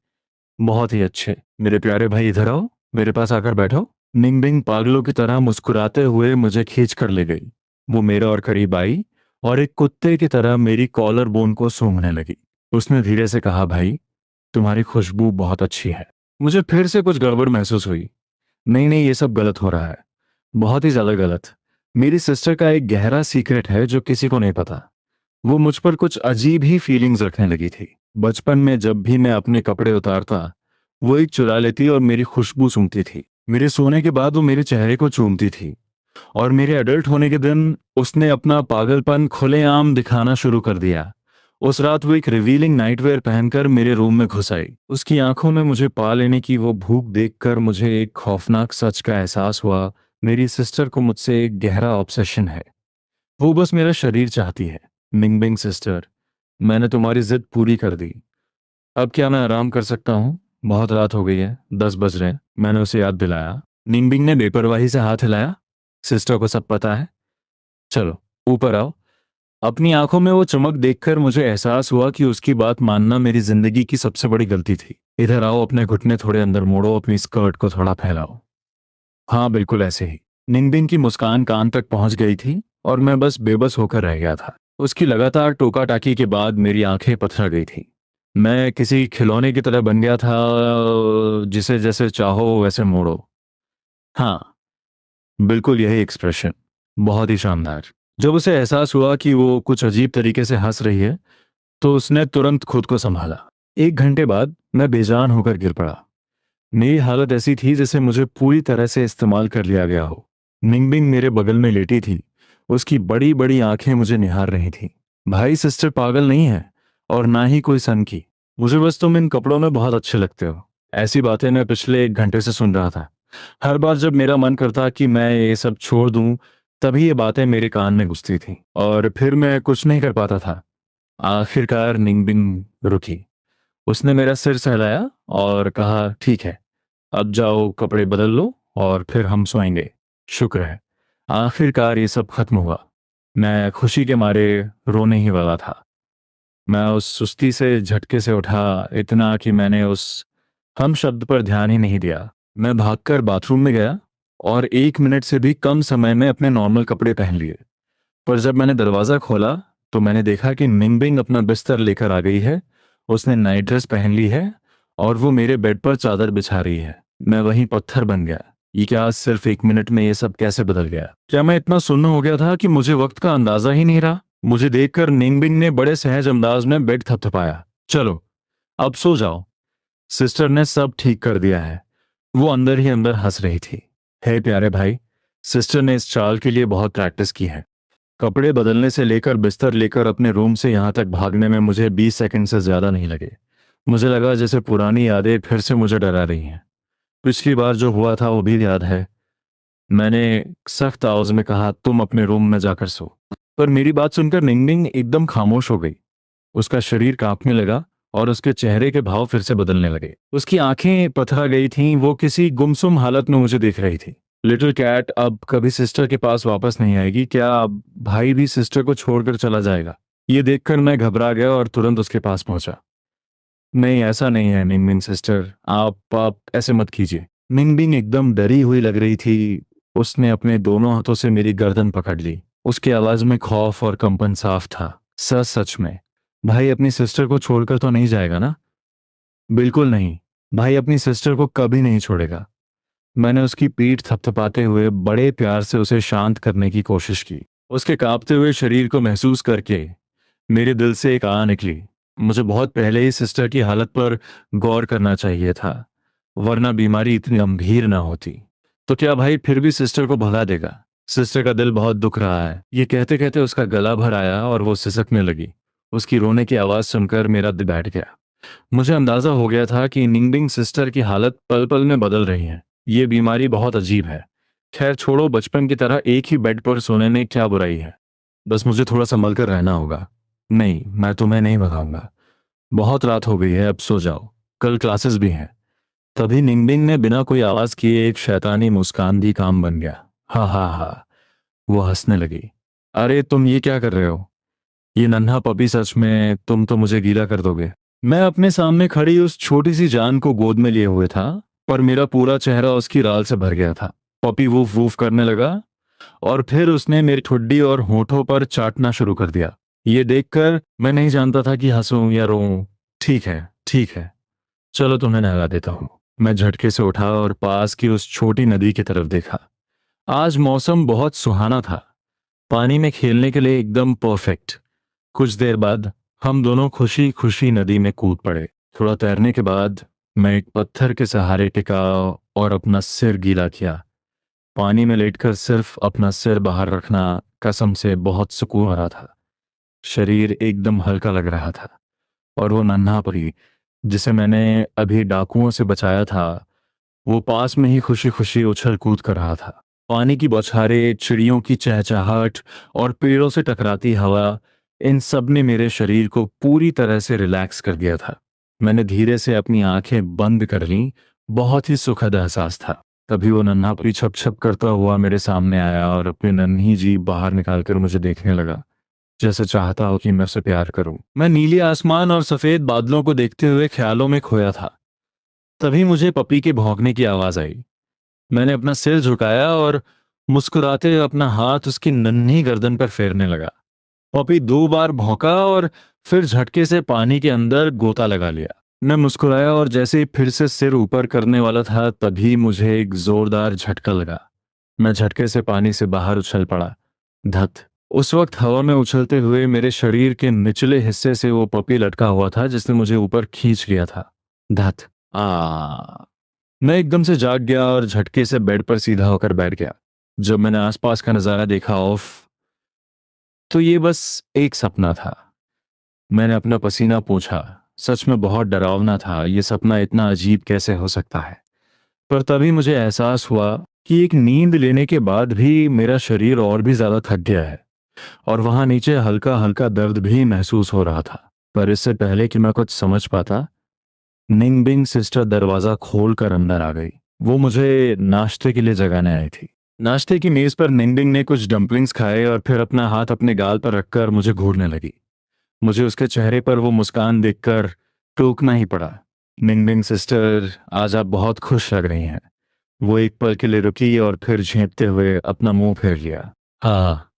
बहुत ही अच्छे। मेरे प्यारे भाई, इधर आओ, मेरे पास आकर बैठो। निंगबिंग पागलों की तरह मुस्कुराते हुए मुझे खींच कर ले गई। वो मेरे और करीब आई और एक कुत्ते की तरह मेरी कॉलर बोन को सूंघने लगी। उसने धीरे से कहा, भाई, तुम्हारी खुशबू बहुत अच्छी है। मुझे फिर से कुछ गड़बड़ महसूस हुई। नहीं नहीं, ये सब गलत हो रहा है, बहुत ही ज्यादा गलत। मेरी सिस्टर का एक गहरा सीक्रेट है जो किसी को नहीं पता। वो मुझ पर कुछ अजीब ही फीलिंग्स रखने लगी थी। बचपन में जब भी मैं अपने कपड़े उतारता, वो एक चुरा लेती और मेरी खुशबू सूंघती थी। मेरे सोने के बाद वो मेरे चेहरे को चूमती थी। और मेरे एडल्ट होने के दिन उसने अपना पागलपन खुलेआम दिखाना शुरू कर दिया। उस रात वो एक रिवीलिंग नाइटवेयर पहनकर मेरे रूम में घुस आई। उसकी आंखों में मुझे पा लेने की वो भूख देखकर मुझे एक खौफनाक सच का एहसास हुआ। मेरी सिस्टर को मुझसे एक गहरा ऑब्सेशन है। वो बस मेरा शरीर चाहती है। निंगबिंग सिस्टर, मैंने तुम्हारी जिद पूरी कर दी। अब क्या मैं आराम कर सकता हूँ? बहुत रात हो गई है, 10 बज रहे हैं। मैंने उसे याद दिलाया। निंगबिंग ने बेपरवाही से हाथ हिलाया। सिस्टर को सब पता है, चलो ऊपर आओ। अपनी आंखों में वो चमक देखकर मुझे एहसास हुआ कि उसकी बात मानना मेरी जिंदगी की सबसे बड़ी गलती थी। इधर आओ, अपने घुटने थोड़े अंदर मोड़ो, अपनी स्कर्ट को थोड़ा फैलाओ। हाँ, बिल्कुल ऐसे ही। निंगबिंग की मुस्कान कान तक पहुंच गई थी और मैं बस बेबस होकर रह गया था। उसकी लगातार टोका टाकी के बाद मेरी आंखें पथरा गई थी। मैं किसी खिलौने की तरह बन गया था, जिसे जैसे चाहो वैसे मोड़ो। हाँ, बिल्कुल यही एक्सप्रेशन। बहुत ही शानदार। जब उसे एहसास हुआ कि वो कुछ अजीब तरीके से हंस रही है, तो उसने तुरंत खुद को संभाला। 1 घंटे बाद मैं बेजान होकर गिर पड़ा। मेरी हालत ऐसी थी जैसे मुझे पूरी तरह से इस्तेमाल कर लिया गया हो। निंगबिंग मेरे बगल में लेटी थी। उसकी बड़ी बड़ी आंखें मुझे निहार रही थी। भाई, सिस्टर पागल नहीं है, और ना ही कोई सन की। मुझे बस तुम इन कपड़ों में बहुत अच्छे लगते हो। ऐसी बातें मैं पिछले 1 घंटे से सुन रहा था। हर बार जब मेरा मन करता कि मैं ये सब छोड़ दूं, तभी ये बातें मेरे कान में घुसती थी और फिर मैं कुछ नहीं कर पाता था। आखिरकार निंगबिंग रुकी। उसने मेरा सिर सहलाया और कहा, ठीक है, अब जाओ कपड़े बदल लो और फिर हम सोएंगे। शुक्र है, आखिरकार ये सब खत्म हुआ। मैं खुशी के मारे रोने ही वाला था। मैं उस सुस्ती से झटके से उठा, इतना कि मैंने उस हम शब्द पर ध्यान ही नहीं दिया। मैं भागकर बाथरूम में गया और 1 मिनट से भी कम समय में अपने नॉर्मल कपड़े पहन लिए। पर जब मैंने दरवाज़ा खोला, तो मैंने देखा कि निंगबिंग अपना बिस्तर लेकर आ गई है। उसने नाइट ड्रेस पहन ली है और वो मेरे बेड पर चादर बिछा रही है। मैं वहीं पत्थर बन गया। ये क्या, सिर्फ 1 मिनट में ये सब कैसे बदल गया? क्या मैं इतना सुन्न हो गया था कि मुझे वक्त का अंदाजा ही नहीं रहा? मुझे देखकर निंगबिंग ने बड़े सहज अंदाज में बेड थपथपाया। चलो, अब सो जाओ, सिस्टर ने सब ठीक कर दिया है। वो अंदर ही अंदर हंस रही थी। हे प्यारे भाई, सिस्टर ने इस चाल के लिए बहुत प्रैक्टिस की है। कपड़े बदलने से लेकर बिस्तर लेकर अपने रूम से यहाँ तक भागने में मुझे 20 सेकंड से ज्यादा नहीं लगे। मुझे लगा जैसे पुरानी यादें फिर से मुझे डरा रही हैं। पिछली बार जो हुआ था वो भी याद है। मैंने सख्त आवाज में कहा, तुम अपने रूम में जाकर सो। पर मेरी बात सुनकर निंगनिंग एकदम खामोश हो गई। उसका शरीर कांपने लगा और उसके चेहरे के भाव फिर से बदलने लगे। उसकी आंखें पथरा गई थीं। वो किसी गुमसुम हालत में मुझे देख रही थी। लिटिल कैट अब कभी सिस्टर के पास वापस नहीं आएगी क्या? अब भाई भी सिस्टर को छोड़कर चला जाएगा? ये देखकर मैं घबरा गया और तुरंत उसके पास पहुंचा। नहीं, ऐसा नहीं है मिंगमिंग सिस्टर, आप ऐसे मत कीजिए। मिंगबिंग एकदम डरी हुई लग रही थी। उसने अपने दोनों हाथों से मेरी गर्दन पकड़ ली। उसकी आवाज में खौफ और कंपन साफ था। सच सच में भाई अपनी सिस्टर को छोड़कर तो नहीं जाएगा ना? बिल्कुल नहीं, भाई अपनी सिस्टर को कभी नहीं छोड़ेगा। मैंने उसकी पीठ थपथपाते हुए बड़े प्यार से उसे शांत करने की कोशिश की। उसके कांपते हुए शरीर को महसूस करके मेरे दिल से एक आ निकली। मुझे बहुत पहले ही सिस्टर की हालत पर गौर करना चाहिए था, वरना बीमारी इतनी गंभीर ना होती। तो क्या भाई फिर भी सिस्टर को भगा देगा? सिस्टर का दिल बहुत दुख रहा है। ये कहते कहते उसका गला भर आया और वो सिसकने लगी। उसकी रोने की आवाज सुनकर मेरा दिल बैठ गया। मुझे अंदाजा हो गया था कि निंगबिंग सिस्टर की हालत पल पल में बदल रही है। ये बीमारी बहुत अजीब है। खैर छोड़ो, बचपन की तरह एक ही बेड पर सोने में क्या बुराई है? बस मुझे थोड़ा संभल कर रहना होगा। नहीं, मैं तुम्हें नहीं भगाऊंगा। बहुत रात हो गई है, अब सो जाओ, कल क्लासेस भी हैं। तभी निंगबिंग ने बिना कोई आवाज किए एक शैतानी मुस्कान दी काम बन गया। हा हा हा, वो हंसने लगी। अरे तुम ये क्या कर रहे हो? ये नन्हा पपी, सच में तुम तो मुझे गीला कर दोगे। मैं अपने सामने खड़ी उस छोटी सी जान को गोद में लिए हुए था, पर मेरा पूरा चेहरा उसकी राल से भर गया था। पपी वूफ वूफ करने लगा और फिर उसने मेरी ठुड्डी और होठों पर चाटना शुरू कर दिया। ये देखकर मैं नहीं जानता था कि हंसूं या रोऊं। ठीक है, ठीक है, चलो तुम्हें नहला देता हूँ। मैं झटके से उठा और पास की उस छोटी नदी की तरफ देखा। आज मौसम बहुत सुहाना था, पानी में खेलने के लिए एकदम परफेक्ट। कुछ देर बाद हम दोनों खुशी खुशी नदी में कूद पड़े। थोड़ा तैरने के बाद मैं एक पत्थर के सहारे टिका और अपना सिर गीला किया। पानी में लेटकर सिर्फ अपना सिर बाहर रखना कसम से बहुत सुकून आ रहा था। शरीर एकदम हल्का लग रहा था और वो नन्हा परी जिसे मैंने अभी डाकुओं से बचाया था, वो पास में ही खुशी खुशी उछल कूद कर रहा था। पानी की बौछारें, चिड़ियों की चहचहाहट और पेड़ों से टकराती हवा, इन सब ने मेरे शरीर को पूरी तरह से रिलैक्स कर दिया था। मैंने धीरे से अपनी आंखें बंद कर लीं। बहुत ही सुखद एहसास था। तभी वो नन्हा परी छप छप करता हुआ मेरे सामने आया और अपनी नन्ही जीभ बाहर निकालकर मुझे देखने लगा, जैसे चाहता हो कि मैं उसे प्यार करूं। मैं नीले आसमान और सफेद बादलों को देखते हुए ख्यालों में खोया था। तभी मुझे पपी के भौंकने की आवाज आई। मैंने अपना सिर झुकाया और मुस्कुराते हुए अपना हाथ उसकी नन्ही गर्दन पर फेरने लगा। पॉपी 2 बार भौंका और फिर झटके से पानी के अंदर गोता लगा लिया। मैं मुस्कुराया और जैसे ही फिर से सिर ऊपर करने वाला था तभी मुझे एक जोरदार झटका लगा। मैं झटके से पानी से बाहर उछल पड़ा। धत। उस वक्त हवा में उछलते हुए मेरे शरीर के निचले हिस्से से वो पपी लटका हुआ था जिसने मुझे ऊपर खींच लिया था। धत। आ मैं एकदम से जाग गया और झटके से बेड पर सीधा होकर बैठ गया। जब मैंने आसपास का नजारा देखा ऑफ, तो ये बस एक सपना था। मैंने अपना पसीना पोंछा। सच में बहुत डरावना था। ये सपना इतना अजीब कैसे हो सकता है? पर तभी मुझे एहसास हुआ कि एक नींद लेने के बाद भी मेरा शरीर और भी ज्यादा थक गया है और वहां नीचे हल्का हल्का दर्द भी महसूस हो रहा था। पर इससे पहले कि मैं कुछ समझ पाता, निंगबिंग सिस्टर दरवाजा खोल कर अंदर आ गई। वो मुझे नाश्ते के लिए जगाने आई थी। नाश्ते की मेज पर निंगबिंग ने कुछ डंपलिंग्स खाए और फिर अपना हाथ अपने गाल पर रखकर मुझे घूरने लगी। मुझे उसके चेहरे पर वो मुस्कान देखकर टोकना ही पड़ा। निंगबिंग सिस्टर, आज आप बहुत खुश लग रही हैं। वो एक पल के लिए रुकी और फिर झेंपते हुए अपना मुंह फेर लिया। हाँ,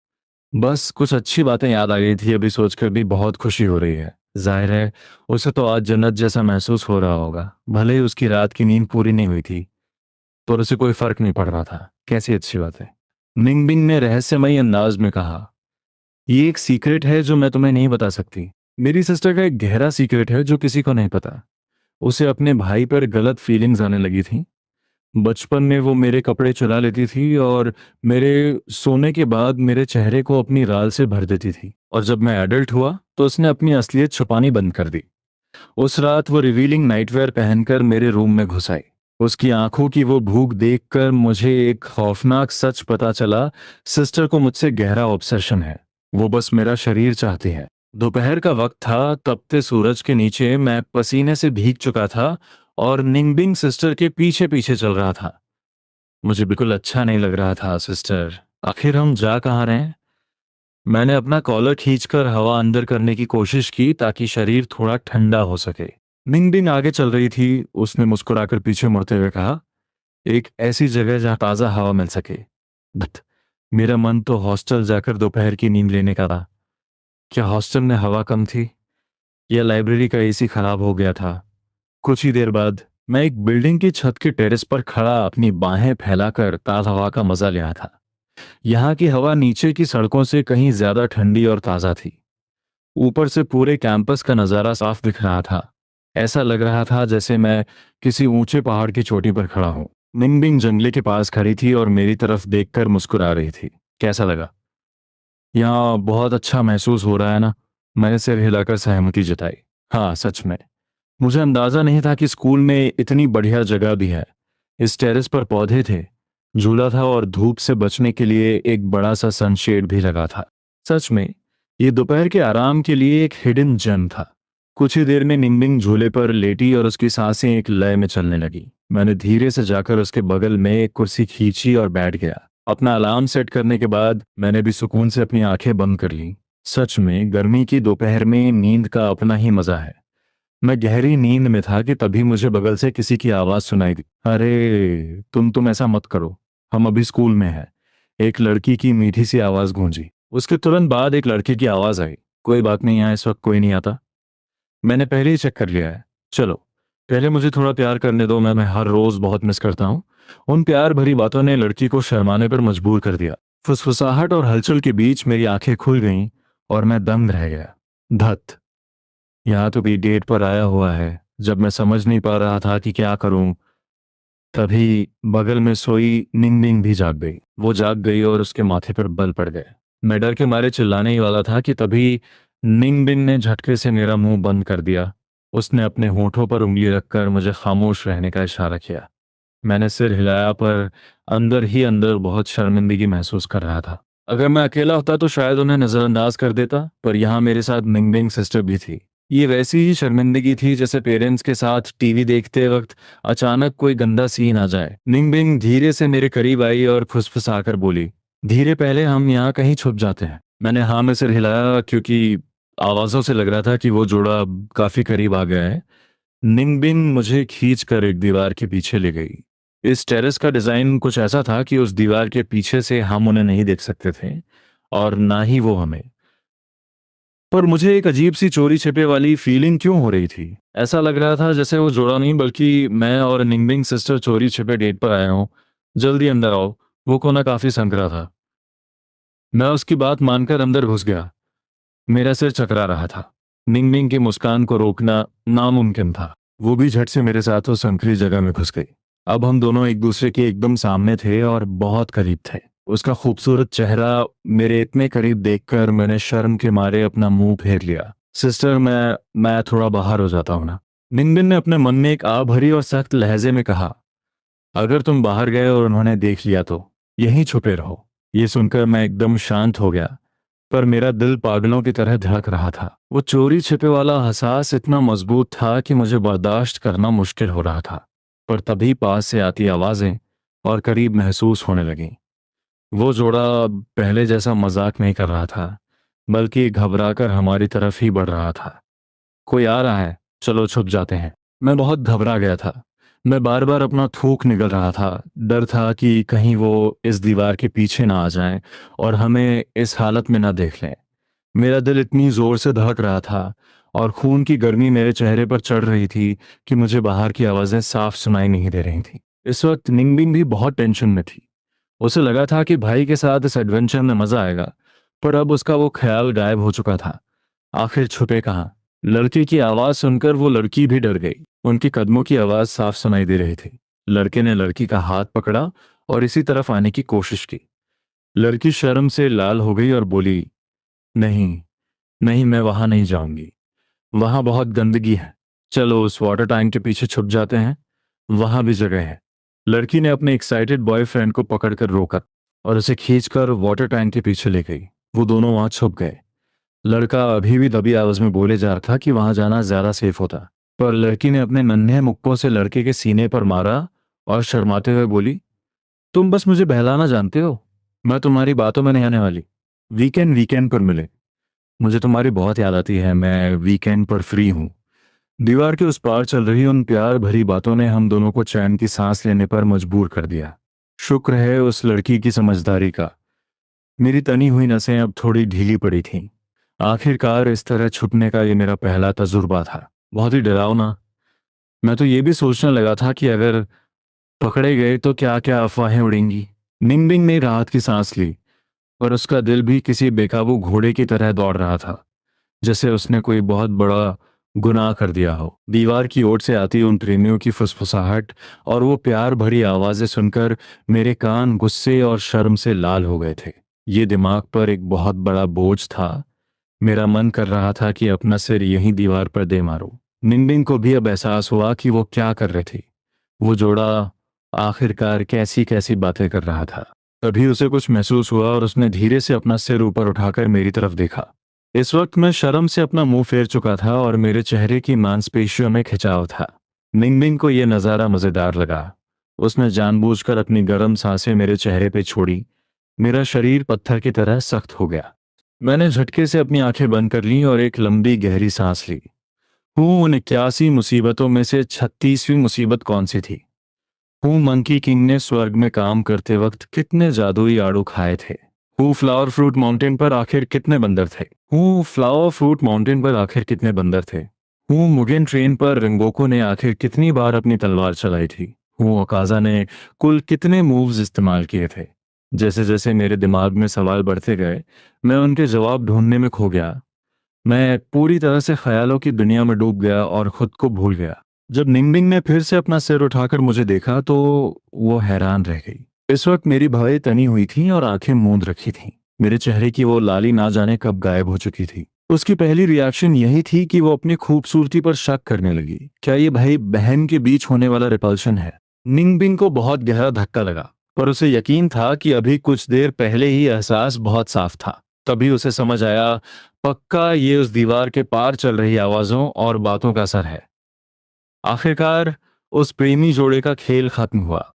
बस कुछ अच्छी बातें याद आ गई थी। अभी सोचकर भी बहुत खुशी हो रही है। जाहिर है उसे तो आज जन्नत जैसा महसूस हो रहा होगा। भले ही उसकी रात की नींद पूरी नहीं हुई थी, पर उसे कोई फर्क नहीं पड़ रहा था। कैसी अच्छी बात है। निंगबिंग ने रहस्यमयी अंदाज में कहा, ये एक सीक्रेट है जो मैं तुम्हें नहीं बता सकती। मेरी सिस्टर का एक गहरा सीक्रेट है जो किसी को नहीं पता। उसे अपने भाई पर गलत फीलिंग्स आने लगी थी। बचपन में वो मेरे कपड़े चुरा लेती थी और मेरे सोने के बाद मेरे चेहरे को अपनी राल से भर देती थी। और जब मैं एडल्ट हुआ तो उसने अपनी असलियत छुपानी बंद कर दी। उस रात वो रिवीलिंग नाइटवेयर पहनकर मेरे रूम में घुस आई। उसकी आंखों की वो भूख देखकर मुझे एक खौफनाक सच पता चला। सिस्टर को मुझसे गहरा ऑब्सेशन है। वो बस मेरा शरीर चाहती है। दोपहर का वक्त था। तपते सूरज के नीचे मैं पसीने से भीग चुका था और निंगबिंग सिस्टर के पीछे पीछे चल रहा था। मुझे बिल्कुल अच्छा नहीं लग रहा था। सिस्टर, आखिर हम जा कहाँ रहे हैं? मैंने अपना कॉलर खींचकर हवा अंदर करने की कोशिश की ताकि शरीर थोड़ा ठंडा हो सके। निंगबिंग आगे चल रही थी। उसने मुस्कुराकर पीछे मुड़ते हुए कहा, एक ऐसी जगह जहां ताज़ा हवा मिल सके। बट मेरा मन तो हॉस्टल जाकर दोपहर की नींद लेने का था। क्या हॉस्टल में हवा कम थी या लाइब्रेरी का एसी खराब हो गया था? कुछ ही देर बाद मैं एक बिल्डिंग की छत के टेरेस पर खड़ा अपनी बाहें फैलाकर ताज़ा हवा का मजा ले रहा था। यहाँ की हवा नीचे की सड़कों से कहीं ज्यादा ठंडी और ताज़ा थी। ऊपर से पूरे कैंपस का नज़ारा साफ दिख रहा था। ऐसा लग रहा था जैसे मैं किसी ऊंचे पहाड़ की चोटी पर खड़ा हूं। निंगबिंग जंगले के पास खड़ी थी और मेरी तरफ देखकर मुस्कुरा रही थी। कैसा लगा? यहाँ बहुत अच्छा महसूस हो रहा है ना? मैंने सिर हिलाकर सहमति जताई। हाँ, सच में। मुझे अंदाजा नहीं था कि स्कूल में इतनी बढ़िया जगह भी है। इस टेरेस पर पौधे थे, झूला था और धूप से बचने के लिए एक बड़ा सा सनशेड भी लगा था। सच में ये दोपहर के आराम के लिए एक हिडन जेम था। कुछ ही देर में निंगबिंग झूले पर लेटी और उसकी सांसें एक लय में चलने लगी। मैंने धीरे से जाकर उसके बगल में एक कुर्सी खींची और बैठ गया। अपना अलार्म सेट करने के बाद मैंने भी सुकून से अपनी आंखें बंद कर ली। सच में गर्मी की दोपहर में नींद का अपना ही मजा है। मैं गहरी नींद में था कि तभी मुझे बगल से किसी की आवाज सुनाई दी। अरे तुम ऐसा मत करो, हम अभी स्कूल में हैं। एक लड़की की मीठी सी आवाज गूंजी। उसके तुरंत बाद एक लड़के की आवाज आई, कोई बात नहीं, यहाँ इस वक्त कोई नहीं आता। मैंने पहले ही चेक कर लिया है। चलो पहले मुझे थोड़ा प्यार करने दो। मैं हर रोज बहुत मिस करता हूँ। उन प्यार भरी बातों ने लड़की को शर्माने पर मजबूर कर दिया। फुसफुसाहट और हलचल के बीच मेरी आंखें खुल गईं और मैं दंग रह गया। धत। यहाँ तो भी डेट पर आया हुआ है। जब मैं समझ नहीं पा रहा था कि क्या करूं, तभी बगल में सोई निंगनिंग भी जाग गई। वो जाग गई और उसके माथे पर बल पड़ गए। मैं डर के मारे चिल्लाने ही वाला था कि तभी निंगबिंग ने झटके से मेरा मुंह बंद कर दिया। उसने अपने होठों पर उंगली रखकर मुझे खामोश रहने का इशारा किया। मैंने सिर हिलाया, पर अंदर ही अंदर बहुत शर्मिंदगी महसूस कर रहा था। अगर मैं अकेला होता तो शायद उन्हें नजरअंदाज कर देता, पर यहाँ मेरे साथ निंगबिंग सिस्टर भी थी। ये वैसी ही शर्मिंदगी थी जैसे पेरेंट्स के साथ टीवी देखते वक्त अचानक कोई गंदा सीन आ जाए। निंगबिंग धीरे से मेरे करीब आई और फुसफुसाकर बोली, धीरे, पहले हम यहाँ कहीं छुप जाते हैं। मैंने हाँ में सिर हिलाया, क्योंकि आवाजों से लग रहा था कि वो जोड़ा अब काफी करीब आ गया है। निंगबिंग मुझे खींचकर एक दीवार के पीछे ले गई। इस टेरेस का डिजाइन कुछ ऐसा था कि उस दीवार के पीछे से हम उन्हें नहीं देख सकते थे, और ना ही वो हमें। पर मुझे एक अजीब सी चोरी छिपे वाली फीलिंग क्यों हो रही थी। ऐसा लग रहा था जैसे वो जोड़ा नहीं, बल्कि मैं और निंगबिंग सिस्टर चोरी छिपे डेट पर आए हों। जल्दी अंदर आओ। वो कोना काफी संक रहा था। मैं उसकी बात मानकर अंदर घुस गया। मेरा सिर चकरा रहा था। निंगबिंग की मुस्कान को रोकना नामुमकिन था। वो भी झट से मेरे साथ उस संकरी जगह में घुस गई। अब हम दोनों एक दूसरे के एकदम सामने थे और बहुत करीब थे। उसका खूबसूरत चेहरा मेरे इतने करीब देखकर मैंने शर्म के मारे अपना मुंह फेर लिया। सिस्टर, मैं थोड़ा बाहर हो जाता हूं ना। निंगबिन ने अपने मन में एक आ भरी और सख्त लहजे में कहा, अगर तुम बाहर गए और उन्होंने देख लिया तो यहीं छुपे रहो। ये सुनकर मैं एकदम शांत हो गया, पर मेरा दिल पागलों की तरह धड़क रहा था। वो चोरी छिपे वाला एहसास इतना मजबूत था कि मुझे बर्दाश्त करना मुश्किल हो रहा था। पर तभी पास से आती आवाजें और करीब महसूस होने लगी। वो जोड़ा अब पहले जैसा मजाक नहीं कर रहा था, बल्कि घबराकर हमारी तरफ ही बढ़ रहा था। कोई आ रहा है, चलो छुप जाते हैं। मैं बहुत घबरा गया था। मैं बार बार अपना थूक निकल रहा था। डर था कि कहीं वो इस दीवार के पीछे ना आ जाएं और हमें इस हालत में ना देख लें। मेरा दिल इतनी जोर से धड़क रहा था और खून की गर्मी मेरे चेहरे पर चढ़ रही थी कि मुझे बाहर की आवाजें साफ सुनाई नहीं दे रही थी। इस वक्त निंगबिंग भी बहुत टेंशन में थी। उसे लगा था कि भाई के साथ इस एडवेंचर में मजा आएगा, पर अब उसका वो ख्याल गायब हो चुका था। आखिर छुपे कहाँ? लड़के की आवाज सुनकर वो लड़की भी डर गई। उनके कदमों की आवाज साफ सुनाई दे रही थी। लड़के ने लड़की का हाथ पकड़ा और इसी तरफ आने की कोशिश की। लड़की शर्म से लाल हो गई और बोली, नहीं, नहीं, मैं वहां नहीं जाऊंगी। वहां बहुत गंदगी है। चलो उस वाटर टैंक के पीछे छुप जाते हैं, वहां भी जगह है। लड़की ने अपने एक्साइटेड बॉयफ्रेंड को पकड़कर रोका और उसे खींचकर वाटर टैंक के पीछे ले गई। वो दोनों वहां छुप गए। लड़का अभी भी दबी आवाज में बोले जा रहा था कि वहां जाना ज्यादा सेफ होता, पर लड़की ने अपने नन्हे मुक्कों से लड़के के सीने पर मारा और शर्माते हुए बोली, तुम बस मुझे बहलाना जानते हो। मैं तुम्हारी बातों में नहीं आने वाली। वीकेंड वीकेंड पर मिले। मुझे तुम्हारी बहुत याद आती है, मैं वीकेंड पर फ्री हूँ। दीवार के उस पार चल रही उन प्यार भरी बातों ने हम दोनों को चैन की सांस लेने पर मजबूर कर दिया। शुक्र है उस लड़की की समझदारी का। मेरी तनी हुई नसें अब थोड़ी ढीली पड़ी थीं। आखिरकार इस तरह छुपने का ये मेरा पहला तजुर्बा था। बहुत ही डरावना। मैं तो ये भी सोचने लगा था कि अगर पकड़े गए तो क्या क्या अफवाहें उड़ेंगी। निंगबिंग ने राहत की सांस ली, पर उसका दिल भी किसी बेकाबू घोड़े की तरह दौड़ रहा था, जैसे उसने कोई बहुत बड़ा गुनाह कर दिया हो। दीवार की ओर से आती उन प्रेमियों की फुसफुसाहट और वो प्यार भरी आवाजें सुनकर मेरे कान गुस्से और शर्म से लाल हो गए थे। ये दिमाग पर एक बहुत बड़ा बोझ था। मेरा मन कर रहा था कि अपना सिर यहीं दीवार पर दे मारूं। निंगबिंग को भी अब एहसास हुआ कि वो क्या कर रही थी। वो जोड़ा आखिरकार कैसी कैसी बातें कर रहा था। तभी उसे कुछ महसूस हुआ और उसने धीरे से अपना सिर ऊपर उठाकर मेरी तरफ देखा। इस वक्त मैं शर्म से अपना मुंह फेर चुका था और मेरे चेहरे की मांसपेशियों में खिंचाव था। निंगबिंग को यह नज़ारा मज़ेदार लगा। उसने जानबूझकर अपनी गर्म सांसें मेरे चेहरे पे छोड़ी। मेरा शरीर पत्थर की तरह सख्त हो गया। मैंने झटके से अपनी आंखें बंद कर लीं और एक लंबी गहरी सांस ली। उन 81 मुसीबतों में से 36वीं मुसीबत कौन सी थी? मंकी किंग ने स्वर्ग में काम करते वक्त कितने जादुई आड़ू खाए थे? फ्लावर फ्रूट माउंटेन पर आखिर कितने बंदर थे? फ्लावर फ्रूट माउंटेन पर आखिर कितने बंदर थे? मुगेन ट्रेन पर रंगोको ने आखिर कितनी बार अपनी तलवार चलाई थी? अकाजा ने कुल कितने मूव्स इस्तेमाल किए थे? जैसे जैसे मेरे दिमाग में सवाल बढ़ते गए, मैं उनके जवाब ढूंढने में खो गया। मैं पूरी तरह से ख्यालों की दुनिया में डूब गया और खुद को भूल गया। जब निंगबिंग ने फिर से अपना सिर उठाकर मुझे देखा तो वो हैरान रह गई। इस वक्त मेरी भवें तनी हुई थीं और आंखें मूंद रखी थीं। मेरे चेहरे की वो लाली ना जाने कब गायब हो चुकी थी। उसकी पहली रिएक्शन यही थी कि वो अपनी खूबसूरती पर शक करने लगी। क्या ये भाई बहन के बीच होने वाला रिपल्शन है? निंगबिंग को बहुत गहरा धक्का लगा, पर उसे यकीन था कि अभी कुछ देर पहले ही एहसास बहुत साफ था। तभी उसे समझ आया, पक्का ये उस दीवार के पार चल रही आवाजों और बातों का असर है। आखिरकार उस प्रेमी जोड़े का खेल खत्म हुआ।